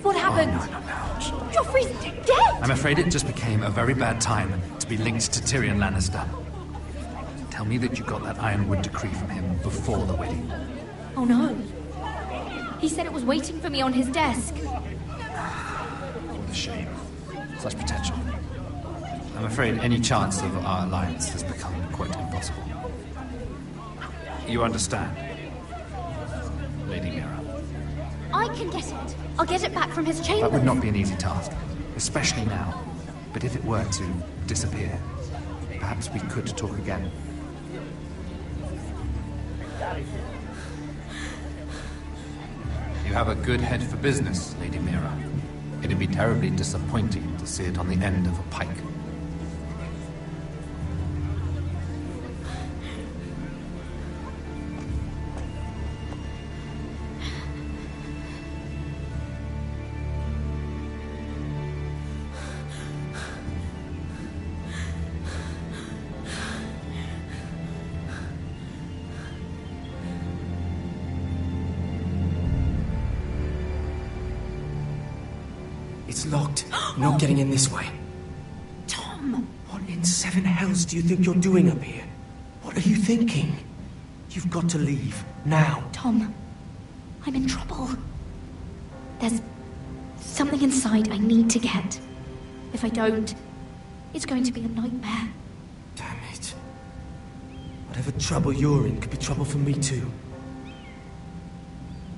What happened? No. Joffrey's dead! I'm afraid it just became a very bad time to be linked to Tyrion Lannister. Tell me that you got that Ironwood decree from him before the wedding. Oh no. He said it was waiting for me on his desk. What a shame. Such potential. I'm afraid any chance of our alliance has become quite impossible. You understand, Lady Mira? I can get it. I'll get it back from his chamber. That would not be an easy task, especially now. But if it were to disappear, perhaps we could talk again. You have a good head for business, Lady Mira. It'd be terribly disappointing to see it on the end of a pike. It's locked. You're not getting in this way. Tom! What in seven hells do you think you're doing up here? What are you thinking? You've got to leave. Now. Tom, I'm in trouble. There's something inside I need to get. If I don't, it's going to be a nightmare. Damn it. Whatever trouble you're in could be trouble for me too.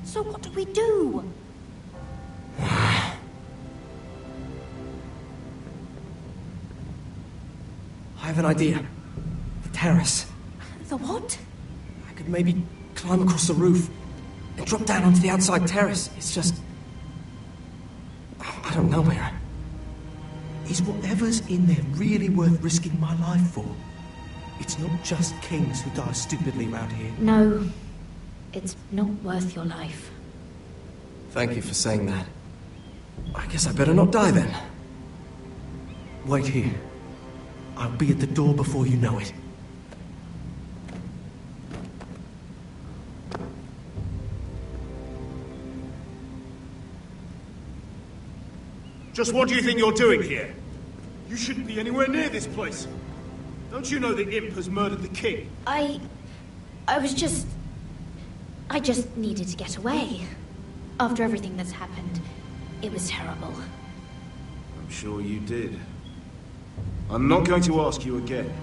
So what do we do? I have an idea. The terrace. The what? I could maybe climb across the roof and drop down onto the outside terrace. It's just... I don't know, Mira. Is whatever's in there really worth risking my life for? It's not just kings who die stupidly around here. No, it's not worth your life. Thank you for saying that. I guess I better not die then. Wait here. I'll be at the door before you know it. Just what do you think you're doing here? You shouldn't be anywhere near this place. Don't you know the imp has murdered the king? I just needed to get away. After everything that's happened. It was terrible. I'm sure you did. I'm not going to ask you again.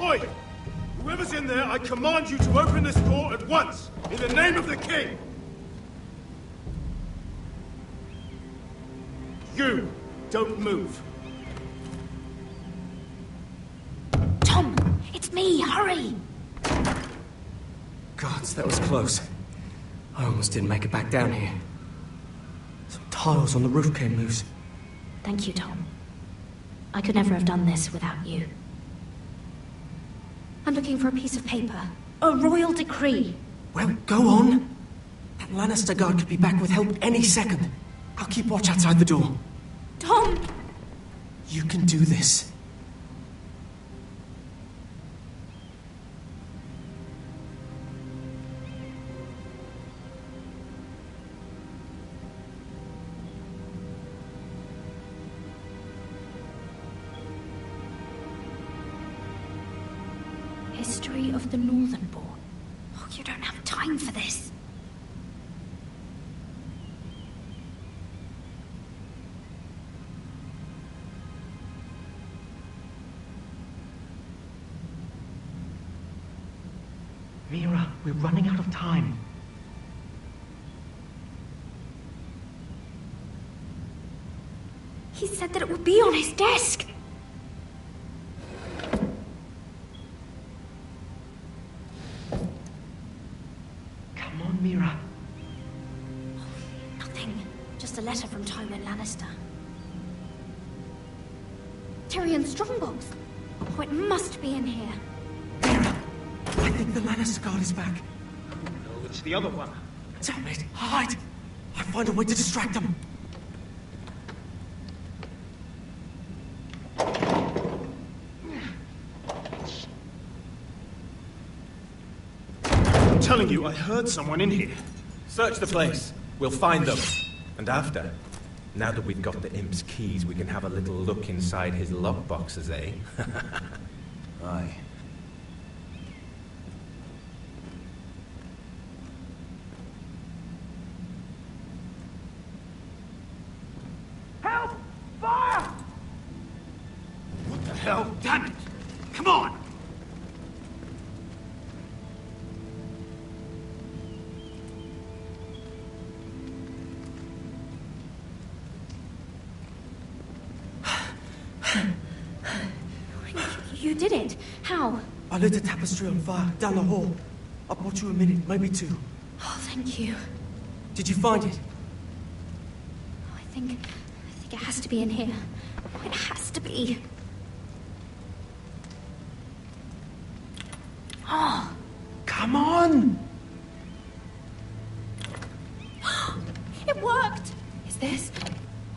Oi! Whoever's in there, I command you to open this door at once, in the name of the king! You, don't move. Tom, it's me, hurry! Gods, that was close. I almost didn't make it back down here. Some tiles on the roof came loose. Thank you, Tom. I could never have done this without you. I'm looking for a piece of paper. A royal decree. Well, go on. That Lannister guard could be back with help any second. I'll keep watch outside the door. Tom! You can do this. History of the Northernborn. Oh, you don't have time for this. Mira, we're running out of time. He said that it would be on his desk. Come on, Mira. Nothing. Just a letter from Tywin Lannister. Tyrion Strongbox. Oh, it must be in here. I think the Lannister guard is back. No, it's the other one. Damn it, hide! I'll find a way to distract them. I'm telling you, I heard someone in here. Search the place. We'll find them. And after, now that we've got the imp's keys, we can have a little look inside his lockboxes, eh? Aye. Help! Fire! What the hell? Damn it! Come on! You did it. How? I lit a tapestry on fire down the hall. I bought you a minute, maybe two. Oh, thank you. Did you find it? I think it has to be in here. It has to be. Oh. Come on! It worked! Is this?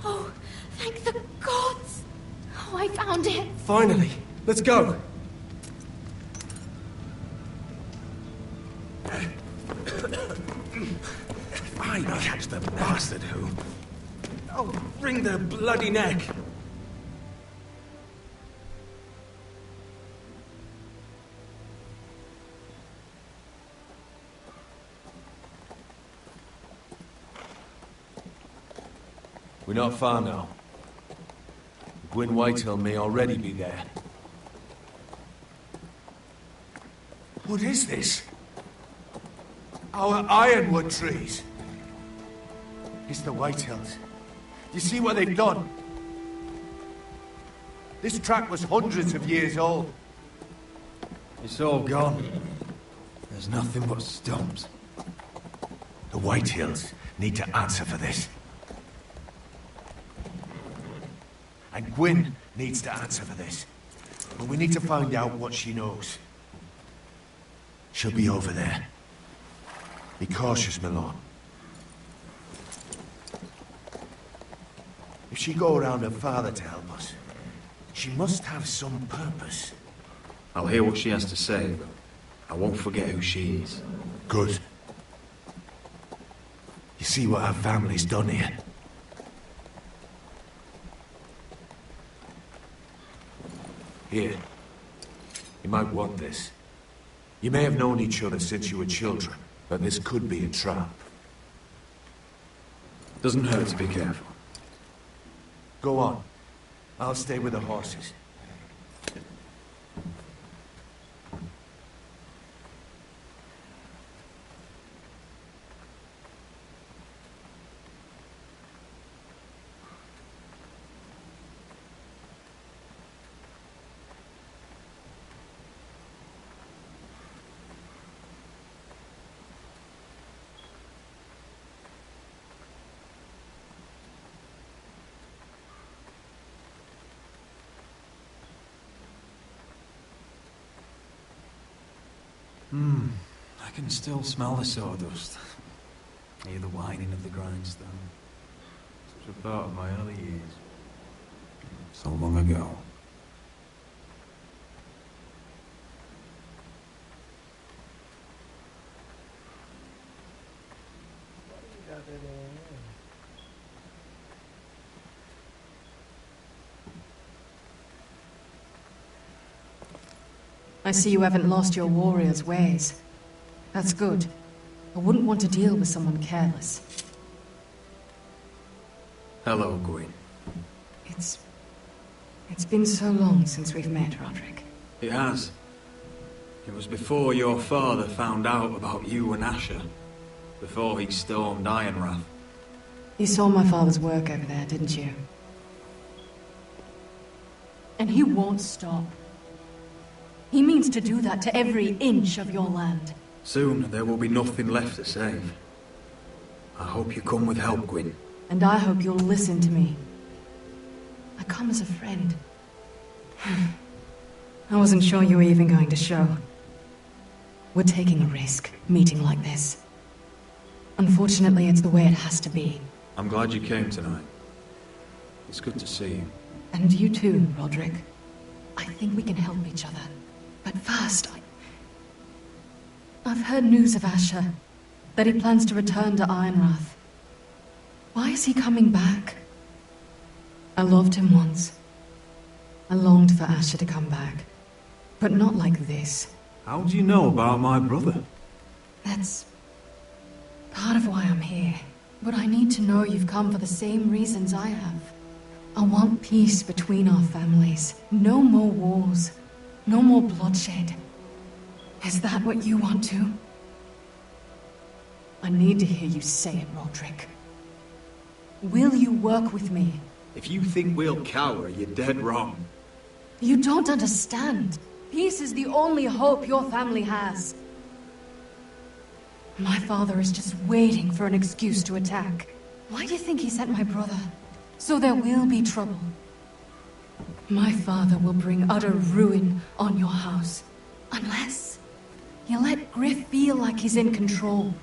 Oh, thank the gods! Oh, I found it! Finally! Let's go! If I catch the bastard who... I'll wring their bloody neck! We're not far now. Gwyn Whitehill may already be there. What is this? Our ironwood trees. It's the Whitehills. You see what they've done? This track was hundreds of years old. It's all gone. There's nothing but stumps. The Whitehills need to answer for this. And Gwyn needs to answer for this. But we need to find out what she knows. She'll be over there. Be cautious, Milord. If she go around her father to help us, she must have some purpose. I'll hear what she has to say, but I won't forget who she is. Good. You see what our family's done here? Here. You might want this. You may have known each other since you were children, but this could be a trap. Doesn't hurt to be careful. Go on. I'll stay with the horses. I can still smell the sawdust. Hear the whining of the grindstone. Such a thought of my early years. So long ago. I see you haven't lost your warrior's ways. That's good. I wouldn't want to deal with someone careless. Hello, Gwyn. It's been so long since we've met, Roderick. It has. It was before your father found out about you and Asher. Before he stormed Ironrath. You saw my father's work over there, didn't you? And he won't stop. He means to do that to every inch of your land. Soon there will be nothing left to save. I hope you come with help, Gwyn. And I hope you'll listen to me. I come as a friend. I wasn't sure you were even going to show. We're taking a risk, meeting like this. Unfortunately, it's the way it has to be. I'm glad you came tonight. It's good to see you. And you too, Roderick. I think we can help each other. But first, I've heard news of Asher. That he plans to return to Ironrath. Why is he coming back? I loved him once. I longed for Asher to come back. But not like this. How do you know about my brother? That's part of why I'm here. But I need to know you've come for the same reasons I have. I want peace between our families. No more wars. No more bloodshed. Is that what you want too? I need to hear you say it, Roderick. Will you work with me? If you think we'll cower, you're dead wrong. You don't understand. Peace is the only hope your family has. My father is just waiting for an excuse to attack. Why do you think he sent my brother? So there will be trouble. My father will bring utter ruin on your house. Unless you let Griff feel like he's in control.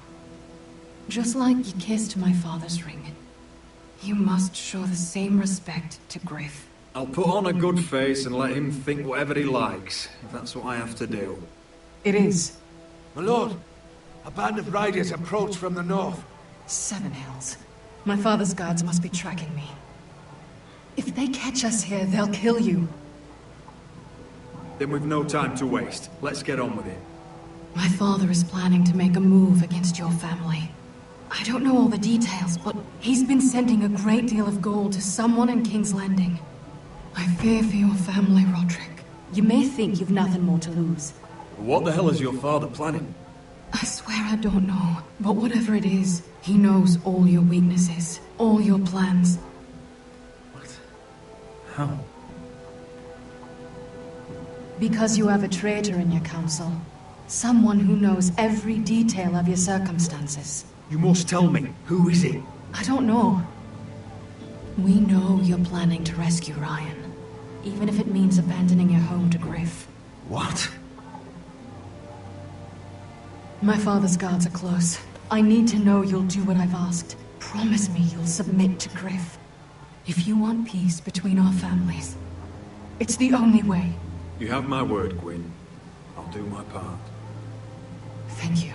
Just like you kissed my father's ring. You must show the same respect to Griff. I'll put on a good face and let him think whatever he likes, if that's what I have to do. It is. My lord, a band of riders approach from the north. Seven Hills. My father's guards must be tracking me. If they catch us here, they'll kill you. Then we've no time to waste. Let's get on with it. My father is planning to make a move against your family. I don't know all the details, but he's been sending a great deal of gold to someone in King's Landing. I fear for your family, Roderick. You may think you've nothing more to lose. What the hell is your father planning? I swear I don't know, but whatever it is, he knows all your weaknesses, all your plans. What? How? Because you have a traitor in your council. Someone who knows every detail of your circumstances. You must tell me. Who is it? I don't know. We know you're planning to rescue Ryan. Even if it means abandoning your home to Griff. What? My father's guards are close. I need to know you'll do what I've asked. Promise me you'll submit to Griff. If you want peace between our families, it's the only way. You have my word, Gwyn. I'll do my part. Thank you.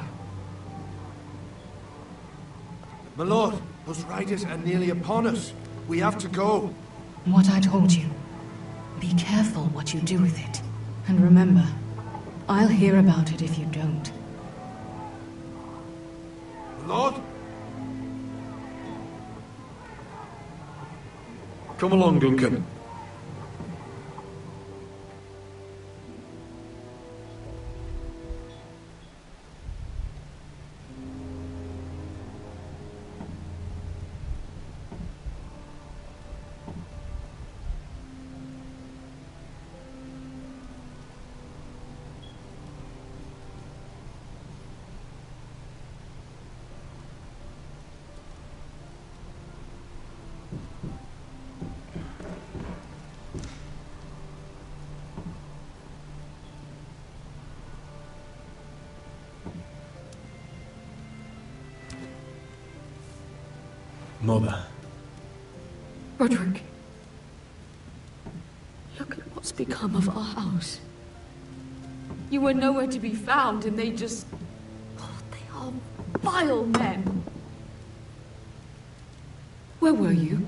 My lord, those riders are nearly upon us. We have to go. What I told you. Be careful what you do with it. And remember, I'll hear about it if you don't. Lord? Come along, Duncan. Mother. Roderick. Look at what's become of our house. You were nowhere to be found, and they just... Oh, they are vile men. Where were you?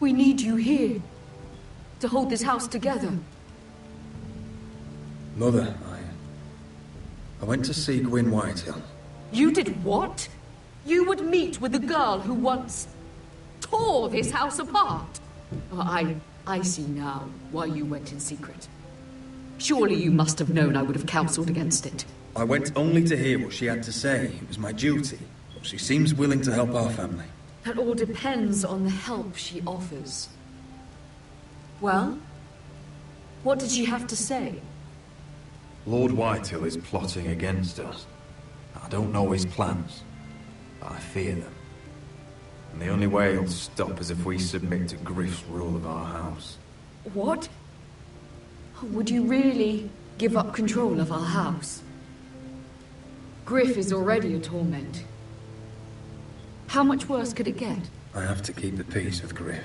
We need you here to hold this house together. Mother, I went to see Gwyn Whitehill. You did what? You would meet with the girl who once tore this house apart. Oh, I see now why you went in secret. Surely you must have known I would have counselled against it. I went only to hear what she had to say. It was my duty. But she seems willing to help our family. That all depends on the help she offers. Well, what did she have to say? Lord Whitehill is plotting against us. I don't know his plans, but I fear them. And the only way he'll stop is if we submit to Griff's rule of our house. What? Would you really give up control of our house? Griff is already a torment. How much worse could it get? I have to keep the peace with Griff.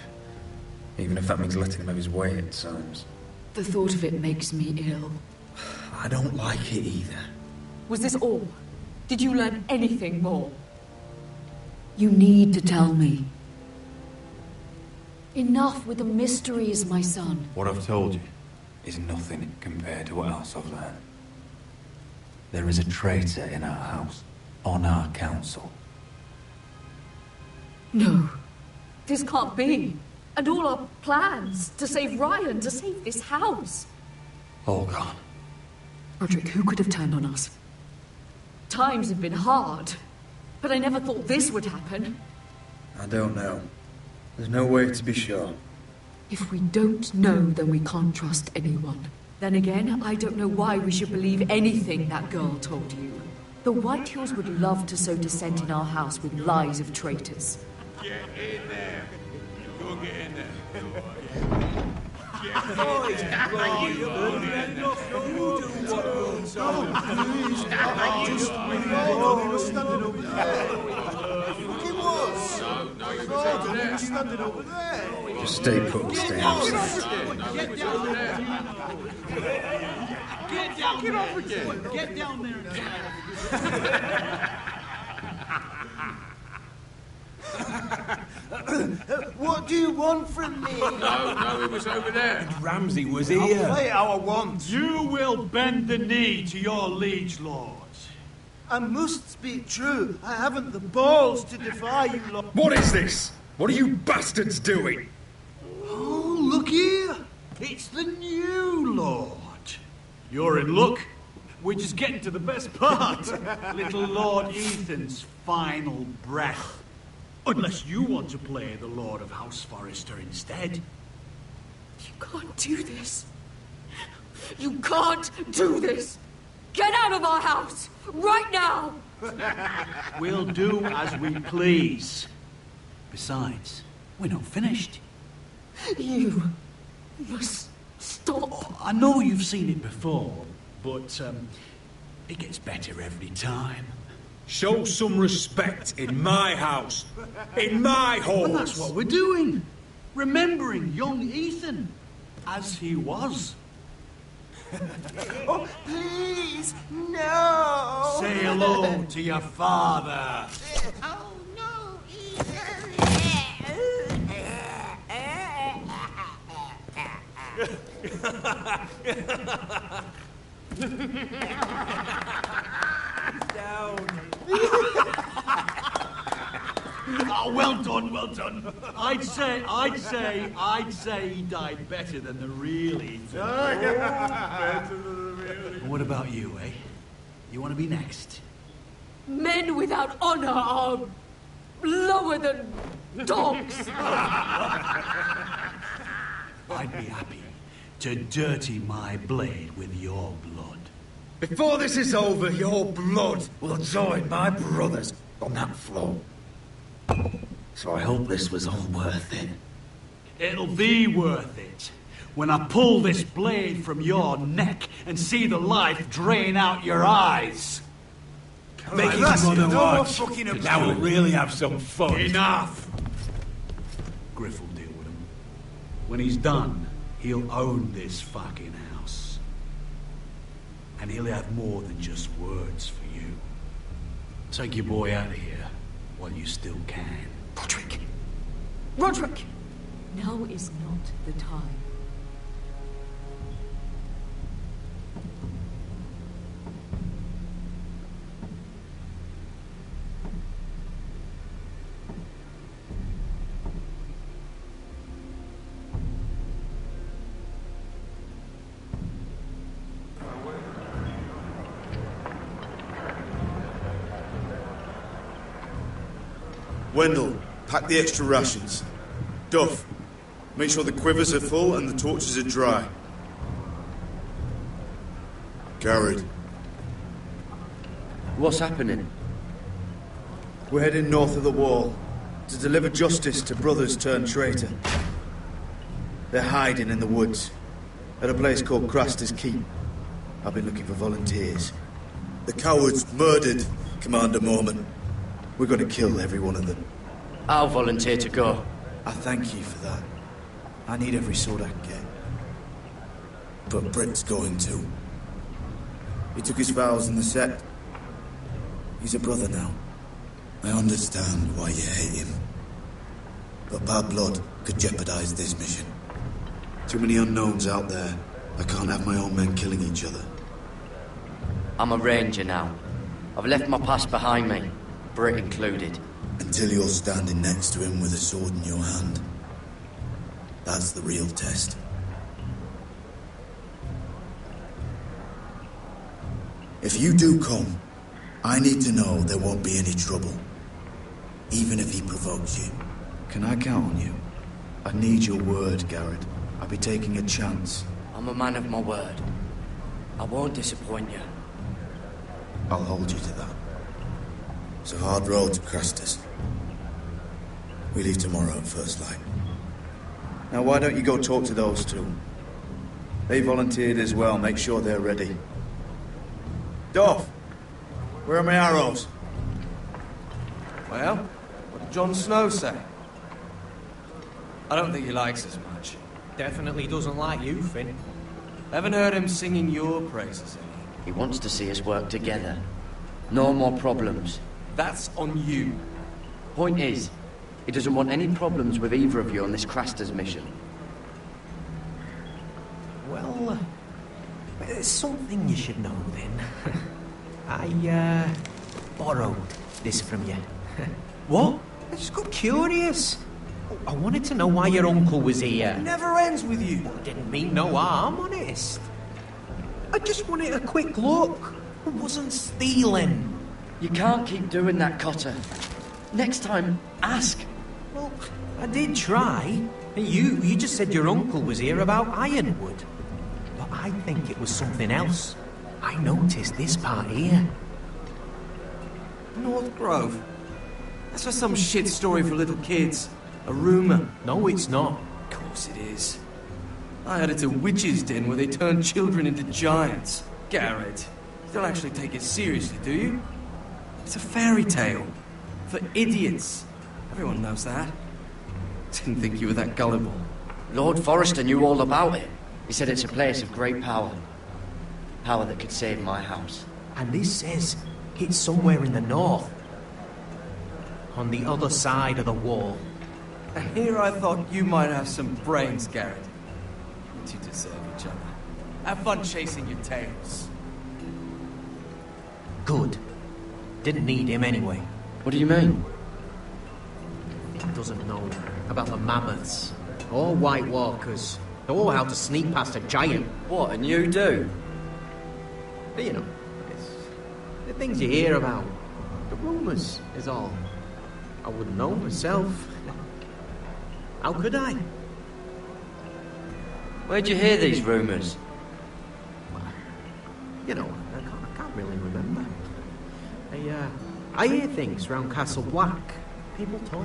Even if that means letting him have his way at times. The thought of it makes me ill. I don't like it either. Was this all? Did you learn anything more? You need to tell me. Enough with the mysteries, my son. What I've told you is nothing compared to what else I've learned. There is a traitor in our house, on our council. No, this can't be. And all our plans to save Ryan, to save this house. All gone. Roderick, who could have turned on us? Times have been hard, but I never thought this would happen. I don't know. There's no way to be sure. If we don't know, then we can't trust anyone. Then again, I don't know why we should believe anything that girl told you. The Whitehills would love to sow dissent in our house with lies of traitors. Get in there. Go get in there. Just stay put and stay outside. Get down there. Get down there. What do you want from me? No, it was over there. And Ramsay was here. I'll play how I want. You will bend the knee to your liege lord. I must speak true. I haven't the balls to defy you, Lord. What is this? What are you bastards doing? Oh, look here. It's the new lord. You're in luck. We're just getting to the best part. Little Lord Ethan's final breath. Unless you want to play the Lord of House Forrester instead. You can't do this. You can't do this. Get out of our house, right now! We'll do as we please. Besides, we're not finished. You must stop. I know you've seen it before, but it gets better every time. Show some respect in my house. In my hall. And that's what we're doing. Remembering young Ethan as he was. Oh, please, no! Say hello to your father. Oh, no, Down. Oh, well done, well done. I'd say he died better than the real Ethan. Better than the real Ethan. What about you, eh? You want to be next? Men without honor are lower than dogs. I'd be happy to dirty my blade with your blood. Before this is over, your blood will join my brothers on that floor. So I hope this was all worth it. It'll be worth it when I pull this blade from your neck and see the life drain out your eyes. Make his mother watch. Now we'll really have some fun. Enough! Griff will deal with him. When he's done, he'll own this fucking house. And he'll have more than just words for you. Take your boy out of here while you still can. Roderick! Roderick! Now is not the time. Wendell, pack the extra rations. Duff, make sure the quivers are full and the torches are dry. Garrett. What's happening? We're heading north of the wall to deliver justice to brothers turned traitor. They're hiding in the woods at a place called Craster's Keep. I've been looking for volunteers. The cowards murdered Commander Mormon. We're going to kill every one of them. I'll volunteer to go. I thank you for that. I need every sword I can get. But Britt's going too. He took his vows in the sect. He's a brother now. I understand why you hate him. But bad blood could jeopardize this mission. Too many unknowns out there. I can't have my own men killing each other. I'm a ranger now. I've left my past behind me, Britt included. Until you're standing next to him with a sword in your hand. That's the real test. If you do come, I need to know there won't be any trouble. Even if he provokes you. Can I count on you? I need your word, Garrett. I'll be taking a chance. I'm a man of my word. I won't disappoint you. I'll hold you to that. It's a hard road to Craster's. We leave tomorrow at first light. Now why don't you go talk to those two? They volunteered as well. Make sure they're ready. Duff! Where are my arrows? Well, what did Jon Snow say? I don't think he likes us much. Definitely doesn't like you, Finn. Haven't heard him singing your praises any. He wants to see us work together. No more problems. That's on you. Point is, he doesn't want any problems with either of you on this Craster's mission. Well, there's something you should know then. I borrowed this from you. What? I just got curious. I wanted to know why your uncle was here. It never ends with you. I didn't mean no harm, honest. I just wanted a quick look. I wasn't stealing. You can't keep doing that, Cotter. Next time, ask. Well, I did try. You just said your uncle was here about Ironwood. But I think it was something else. I noticed this part here. North Grove? That's just some shit story for little kids. A rumour. No, it's not. Of course it is. I heard it's a witch's den where they turn children into giants. Garrett, you don't actually take it seriously, do you? It's a fairy tale. For idiots. Everyone knows that. Didn't think you were that gullible. Lord Forrester knew all about it. He said it's a place of great power. Power that could save my house. And this says it's somewhere in the north. On the other side of the wall. And here I thought you might have some brains, Garrett. You two deserve each other. Have fun chasing your tails. Good. Didn't need him anyway. What do you mean? He doesn't know about the mammoths, or White Walkers, or how to sneak past a giant. What, and you do? But you know, it's the things you hear about. The rumours is all. I wouldn't know myself. How could I? Where'd you hear these rumours? You know, I can't really remember. I hear things round Castle Black. People talk.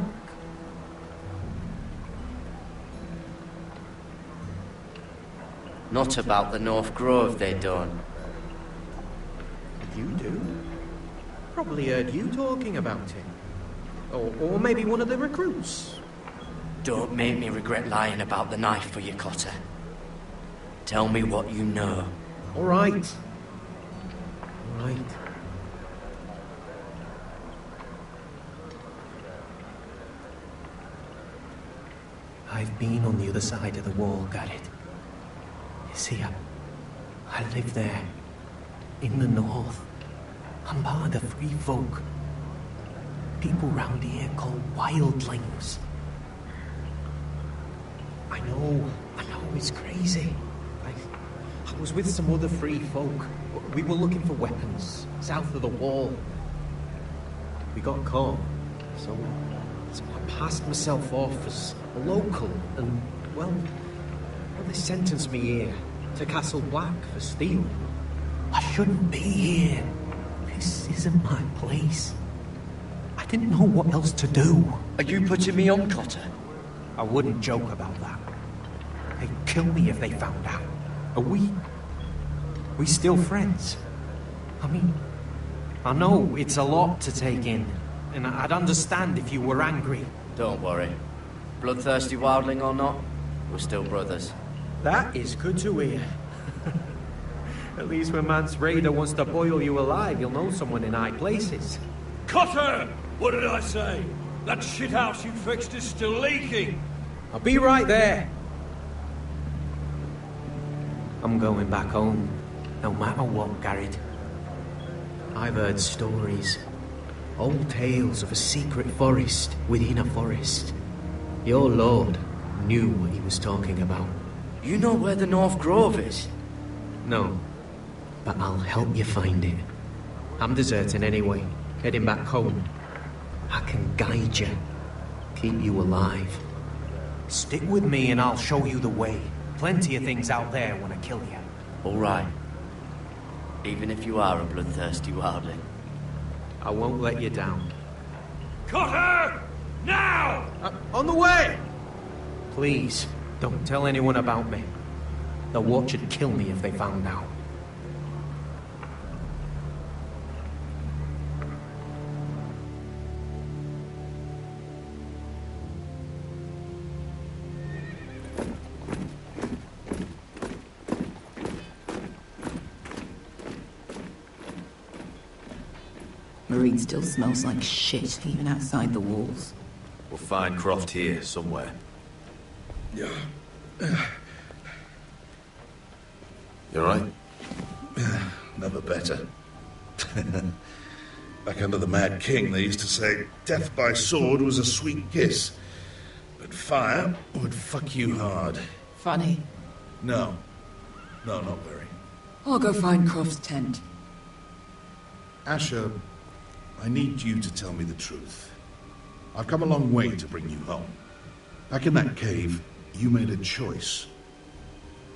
Not about the North Grove, they don't. You do? Probably heard you talking about it. Or maybe one of the recruits. Don't make me regret lying about the knife for you, Cotter. Tell me what you know. All right. All right. I've been on the other side of the wall, Garrett. You see, I live there, in the north. I'm part of the free folk. People round here called wildlings. I know it's crazy. I was with some other free folk. We were looking for weapons, south of the wall. We got caught, so I passed myself off as a local, and, well, they sentenced me here, to Castle Black, for stealing. I shouldn't be here. This isn't my place. I didn't know what else to do. Are you putting me on, Cotter? I wouldn't joke about that. They'd kill me if they found out. Are we still friends? I mean, I know it's a lot to take in, and I'd understand if you were angry. Don't worry. Bloodthirsty wildling or not, we're still brothers. That is good to hear. At least when Mance Raider wants to boil you alive, you'll know someone in high places. Cotter! What did I say? That shithouse you fixed is still leaking. I'll be right there. I'm going back home, no matter what, Garrett. I've heard stories. Old tales of a secret forest within a forest. Your lord knew what he was talking about. You know where the North Grove is? No, but I'll help you find it. I'm deserting anyway, heading back home. I can guide you, keep you alive. Stick with me and I'll show you the way. Plenty of things out there when I kill you. All right. Even if you are a bloodthirsty wildling. I won't let you down. Cotter! Now! On the way! Please, don't tell anyone about me. The Watch would kill me if they found out. Marine still smells like shit, even outside the walls. We'll find Croft here, somewhere. Yeah. You alright? Never better. Back under the Mad King, they used to say death by sword was a sweet kiss, but fire would fuck you hard. Funny. No, not very. I'll go find Croft's tent. Asher, I need you to tell me the truth. I've come a long way to bring you home. Back in that cave, you made a choice.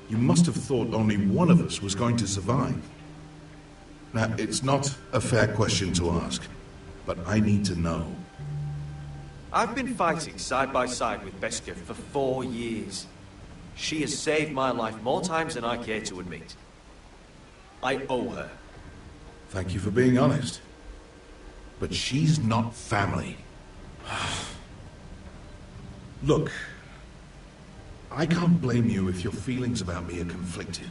You must have thought only one of us was going to survive. Now, it's not a fair question to ask, but I need to know. I've been fighting side by side with Beskha for 4 years. She has saved my life more times than I care to admit. I owe her. Thank you for being honest. But she's not family. Look, I can't blame you if your feelings about me are conflicted.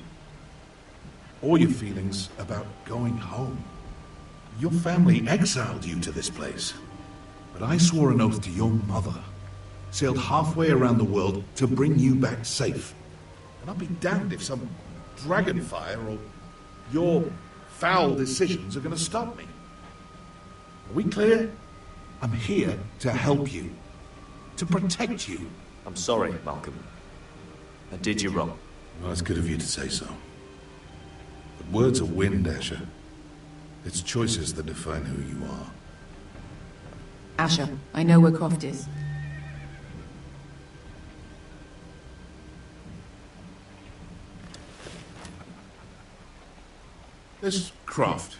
Or your feelings about going home. Your family exiled you to this place. But I swore an oath to your mother. Sailed halfway around the world to bring you back safe. And I'll be damned if some dragonfire or your foul decisions are going to stop me. Are we clear? I'm here to help you. To protect you. I'm sorry, Malcolm. I did you wrong. Well, it's good of you to say so. But words are wind, Asher. It's choices that define who you are. Asher, I know where Croft is. This Croft.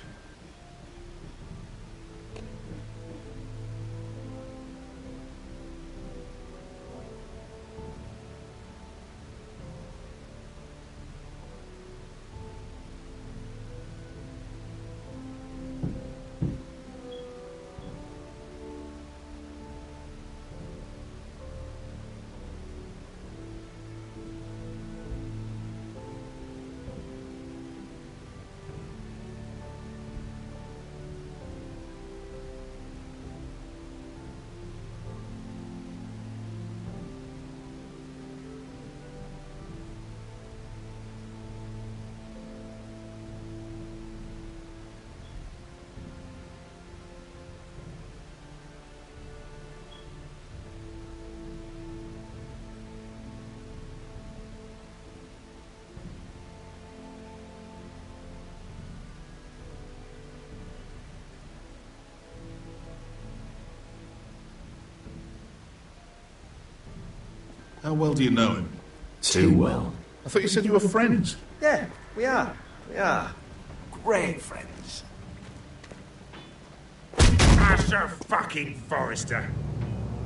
How well do you know him? Too well. I thought you said you were friends. Yeah, we are. We are. Great friends. Asher fucking Forrester.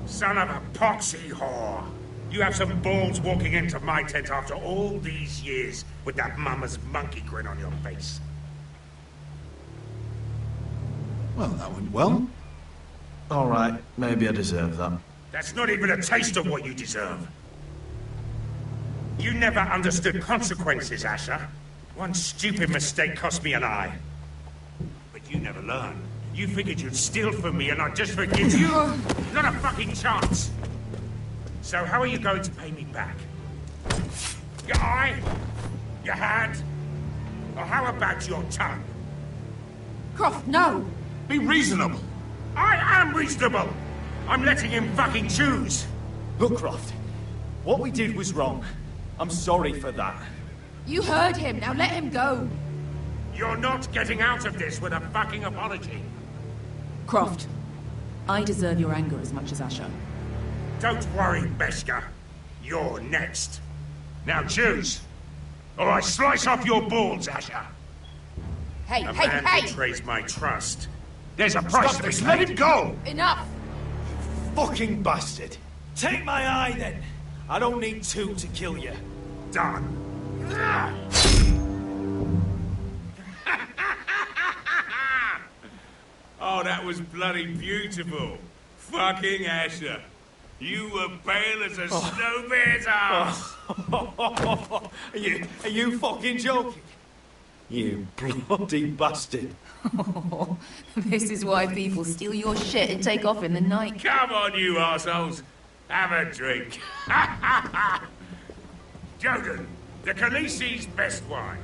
Son of a poxy whore. You have some balls walking into my tent after all these years with that mama's monkey grin on your face. Well, that went well. All right, maybe I deserve that. That's not even a taste of what you deserve. You never understood consequences, Asher. One stupid mistake cost me an eye. But you never learned. You figured you'd steal from me and I'd just forgive you? Not a fucking chance! So how are you going to pay me back? Your eye? Your hand? Or how about your tongue? Croft, no! Be reasonable! I am reasonable! I'm letting him fucking choose! Look, Croft, what we did was wrong. I'm sorry for that. You heard him, now let him go! You're not getting out of this with a fucking apology. Croft, I deserve your anger as much as Asher. Don't worry, Beskha. You're next. Now choose, or I slice off your balls, Asher. Hey, a hey, man hey! betrays my trust. There's a price to be paid. Let him go! Enough! Fucking bastard. Take my eye, then. I don't need two to kill you. Done. Oh, that was bloody beautiful. Fucking Asher. You were pale as a snow bear's ass. Are you fucking joking? You bloody bastard. This is why people steal your shit and take off in the night. Come on, you assholes. Have a drink. Joden, the Khaleesi's best wine.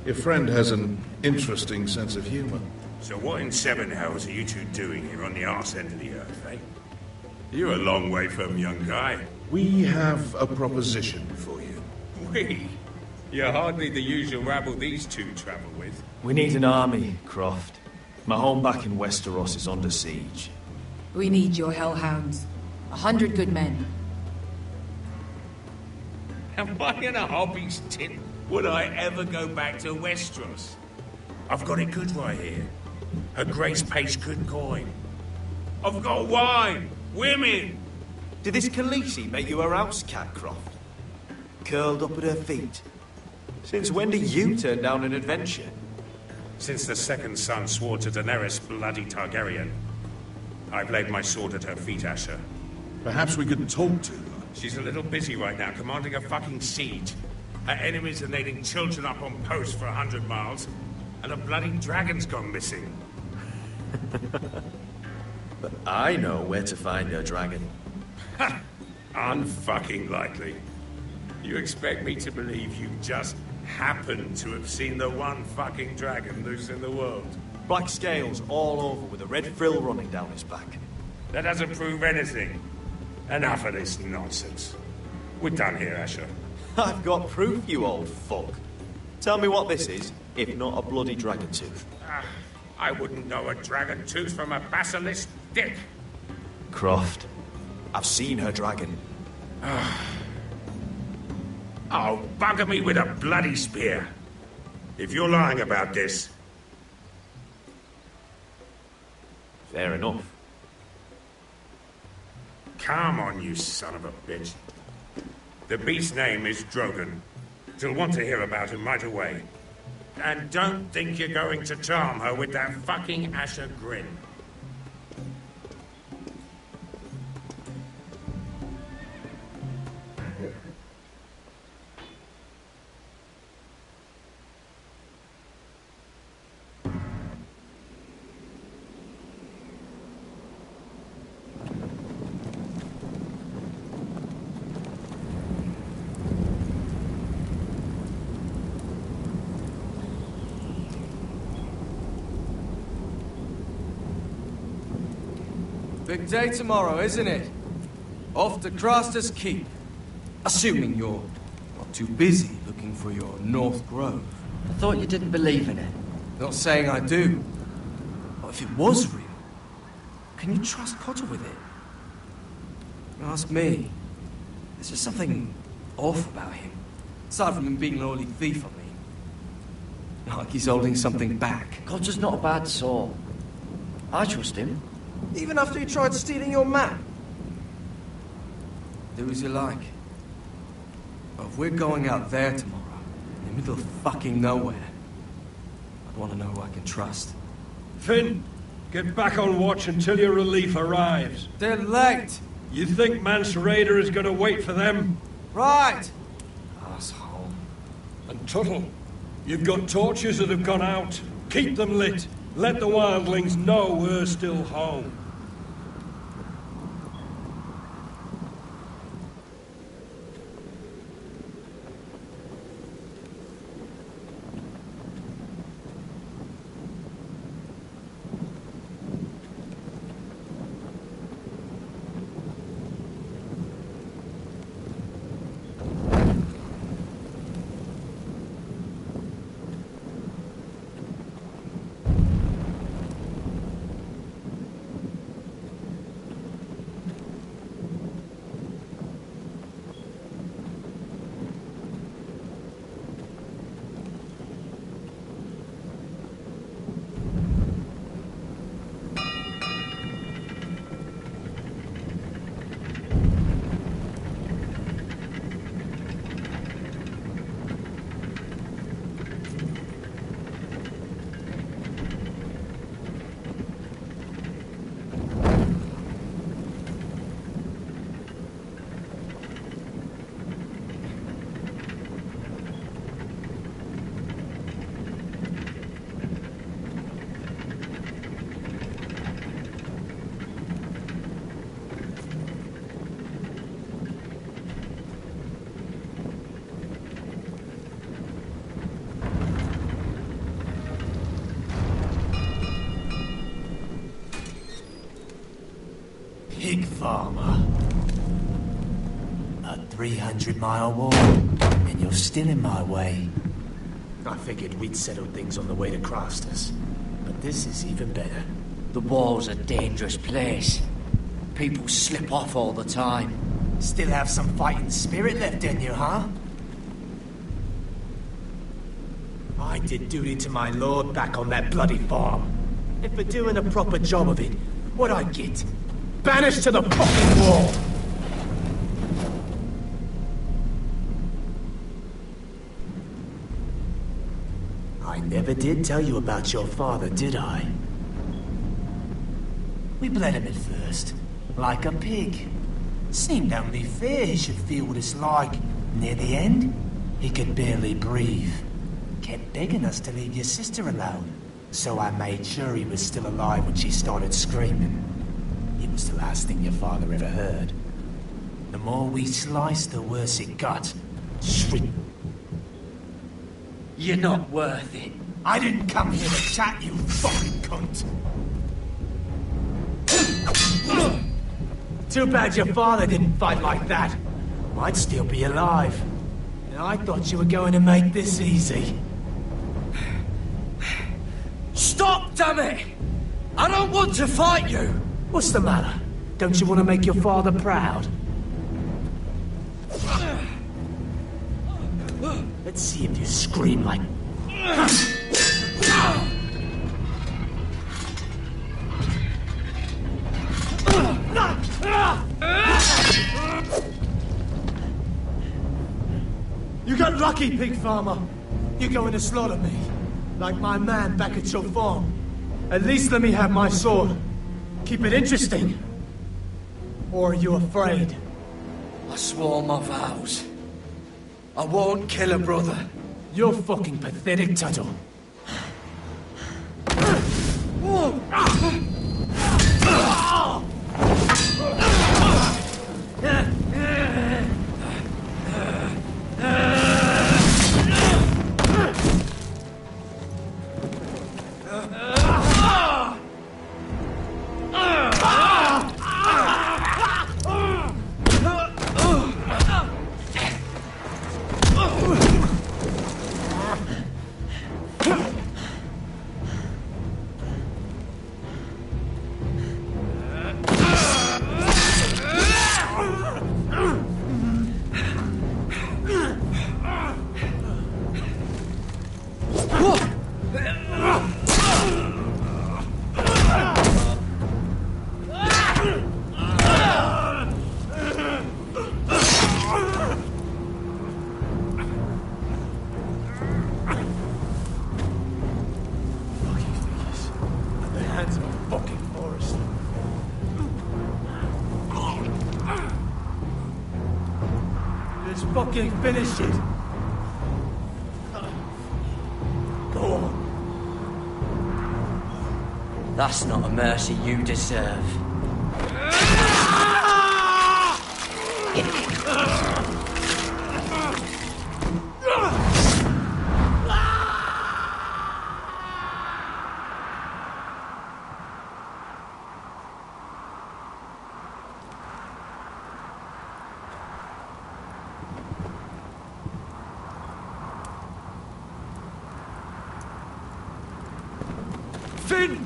Your friend has an interesting sense of humor. So what in seven hells are you two doing here on the arse end of the earth, eh? You're a long way from, young guy. We have a proposition for you. We? You're hardly the usual rabble these two travel with. We need an army, Croft. My home back in Westeros is under siege. We need your hellhounds. 100 good men. Am I in a hobby's tit? Would I ever go back to Westeros? I've got it good right here. Her Grace pays good coin. I've got wine, women. Did this Khaleesi make you a house cat, Croft? Curled up at her feet? Since when did you turn down an adventure? Since the second son swore to Daenerys bloody Targaryen. I've laid my sword at her feet, Asher. Perhaps we could talk to her. She's a little busy right now, commanding a fucking siege. Her enemies are nailing children up on posts for 100 miles, and a bloody dragon's gone missing. But I know where to find her dragon. Unfucking likely. You expect me to believe you just happen to have seen the one fucking dragon loose in the world. Black scales all over with a red frill running down his back. That doesn't prove anything. Enough of this nonsense. We're done here, Asher. I've got proof, you old fuck. Tell me what this is, if not a bloody dragon tooth. I wouldn't know a dragon tooth from a basilisk dick. Croft, I've seen her dragon. Oh, bugger me with a bloody spear. If you're lying about this... Fair enough. Come on, you son of a bitch. The beast's name is Drogon. She'll want to hear about him right away. And don't think you're going to charm her with that fucking Asher grin. Big day tomorrow, isn't it? Off to Craster's Keep. Assuming you're not too busy looking for your North Grove. I thought you didn't believe in it. Not saying I do. But if it was real, can you trust Potter with it? Ask me. There's just something off about him. Aside from him being an early thief on me. Like he's holding something back. Potter's not a bad soul. I trust him. Even after he tried stealing your map? Do as you like. But if we're going out there tomorrow, in the middle of fucking nowhere, I'd want to know who I can trust. Finn, get back on watch until your relief arrives. They're late. You think Mance Rayder is going to wait for them? Right. Asshole. And Tuttle, you've got torches that have gone out. Keep them lit. Let the wildlings know we're still home. Pig farmer. A 300-mile walk, and you're still in my way. I figured we'd settle things on the way to Craster's, but this is even better. The wall's a dangerous place. People slip off all the time. Still have some fighting spirit left in you, huh? I did duty to my lord back on that bloody farm. And for doing a proper job of it, what'd I get? Banished to the fucking wall! I never did tell you about your father, did I? We bled him at first, like a pig. Seemed only fair he should feel what it's like. Near the end, he could barely breathe. Kept begging us to leave your sister alone. So I made sure he was still alive when she started screaming. It was the last thing your father ever heard. The more we sliced, the worse it got. Shriek. You're not worth it. I didn't come here to chat, you fucking cunt. Too bad your father didn't fight like that. I'd still be alive. And I thought you were going to make this easy. Stop, damn it! I don't want to fight you! What's the matter? Don't you want to make your father proud? Let's see if you scream like... You got lucky, pig farmer. You're going to slaughter me. Like my man back at your farm. At least let me have my sword. Keep it interesting. Or are you afraid? I swore my vows. I won't kill a brother. You're fucking pathetic, Tuttle. Fucking finish it. Go on. That's not a mercy you deserve. Finn!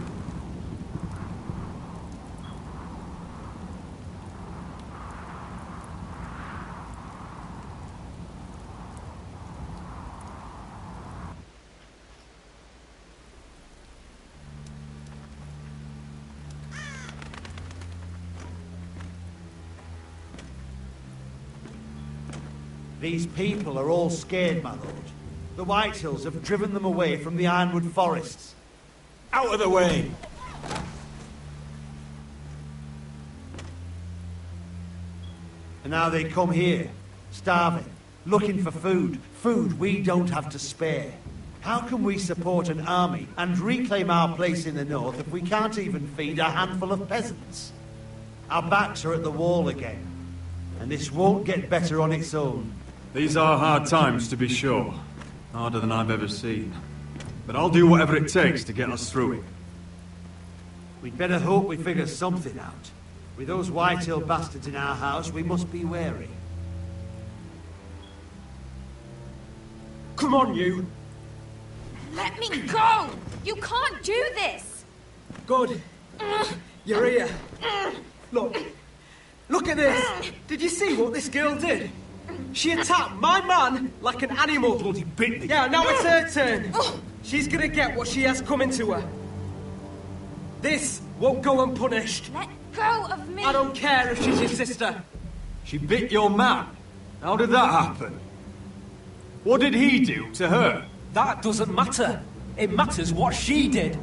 These people are all scared, my lord. The Whitehills have driven them away from the Ironwood forests. Out of the way! And now they come here, starving, looking for food. Food we don't have to spare. How can we support an army and reclaim our place in the north if we can't even feed a handful of peasants? Our backs are at the wall again, and this won't get better on its own. These are hard times, to be sure. Harder than I've ever seen. But I'll do whatever it takes to get us through it. We'd better hope we figure something out. With those Whitehill bastards in our house, we must be wary. Come on, you! Let me go! You can't do this! Good. You're here. Look. Look at this! Did you see what this girl did? She attacked my man like an animal. Bloody bit me. Yeah, now it's her turn. She's gonna get what she has coming to her. This won't go unpunished. Let go of me! I don't care if she's your sister. She bit your man. How did that happen? What did he do to her? That doesn't matter. It matters what she did.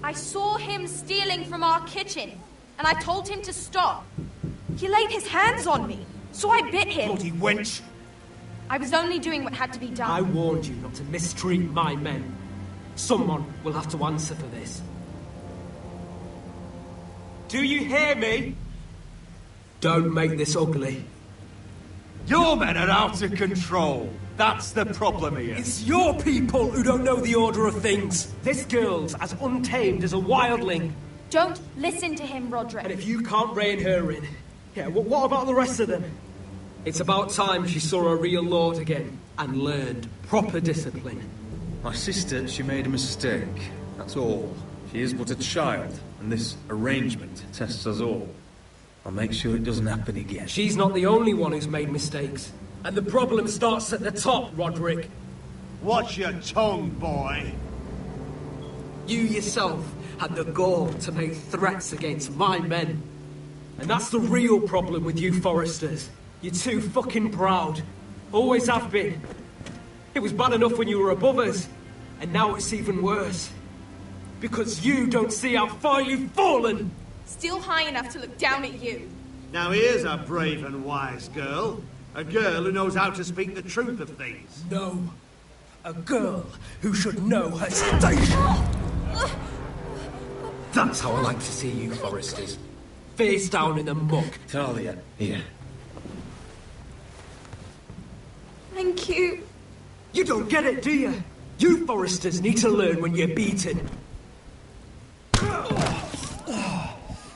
I saw him stealing from our kitchen, and I told him to stop. He laid his hands on me, so I bit him. Bloody wench! I was only doing what had to be done. I warned you not to mistreat my men. Someone will have to answer for this. Do you hear me? Don't make this ugly. Your men are out of control. That's the problem here. It's your people who don't know the order of things. This girl's as untamed as a wildling. Don't listen to him, Roderick. And if you can't rein her in, yeah, what about the rest of them? It's about time she saw a real lord again and learned proper discipline. My sister, she made a mistake. That's all. She is but a child, and this arrangement tests us all. I'll make sure it doesn't happen again. She's not the only one who's made mistakes. And the problem starts at the top, Roderick. Watch your tongue, boy. You yourself had the gall to make threats against my men. And that's the real problem with you Forresters. You're too fucking proud. Always have been. It was bad enough when you were above us, and now it's even worse. Because you don't see how far you've fallen! Still high enough to look down at you. Now here's a brave and wise girl. A girl who knows how to speak the truth of things. No. A girl who should know her station. That's how I like to see you, Forresters. Face down in the muck. Talia, here. Thank you. You don't get it, do you? You Forresters need to learn when you're beaten.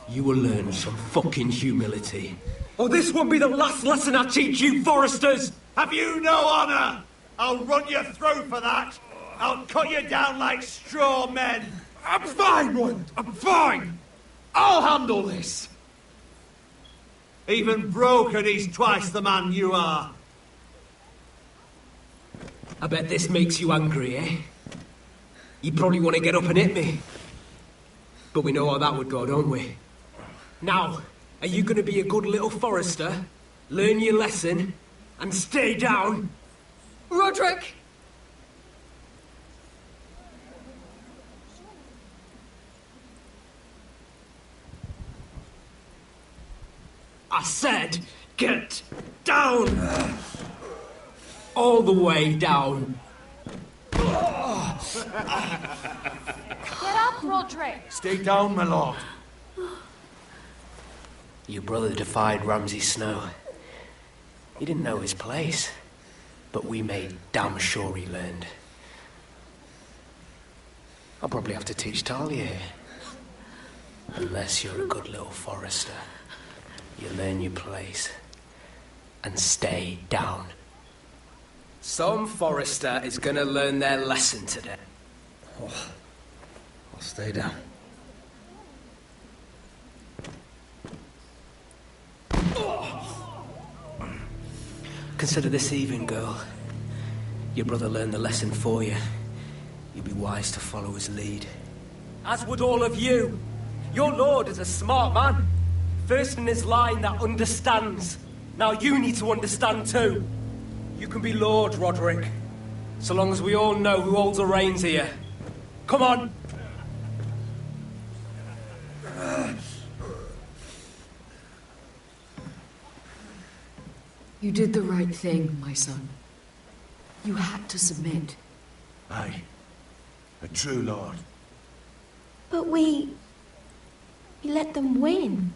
You will learn some fucking humility. Or this won't be the last lesson I teach you, Forresters! Have you no honour? I'll run your throat for that. I'll cut you down like straw men. I'm fine, Roland. I'm fine. I'll handle this. Even broken, he's twice the man you are. I bet this makes you angry, eh? You probably want to get up and hit me. But we know how that would go, don't we? Now, are you going to be a good little Forrester, learn your lesson, and stay down? Roderick! I said, get down! All the way down. Get up, Roderick! Stay down, my lord. Your brother defied Ramsay Snow. He didn't know his place, but we made damn sure he learned. I'll probably have to teach Talia here. Unless you're a good little Forrester. You learn your place and stay down. Some Forrester is gonna learn their lesson today. Oh, I'll stay down. Consider this even, girl. Your brother learned the lesson for you. You'd be wise to follow his lead. As would all of you. Your lord is a smart man. First in his line that understands. Now you need to understand too. You can be Lord, Roderick. So long as we all know who holds the reins here. Come on! You did the right thing, my son. You had to submit. Aye. A true lord. But we let them win.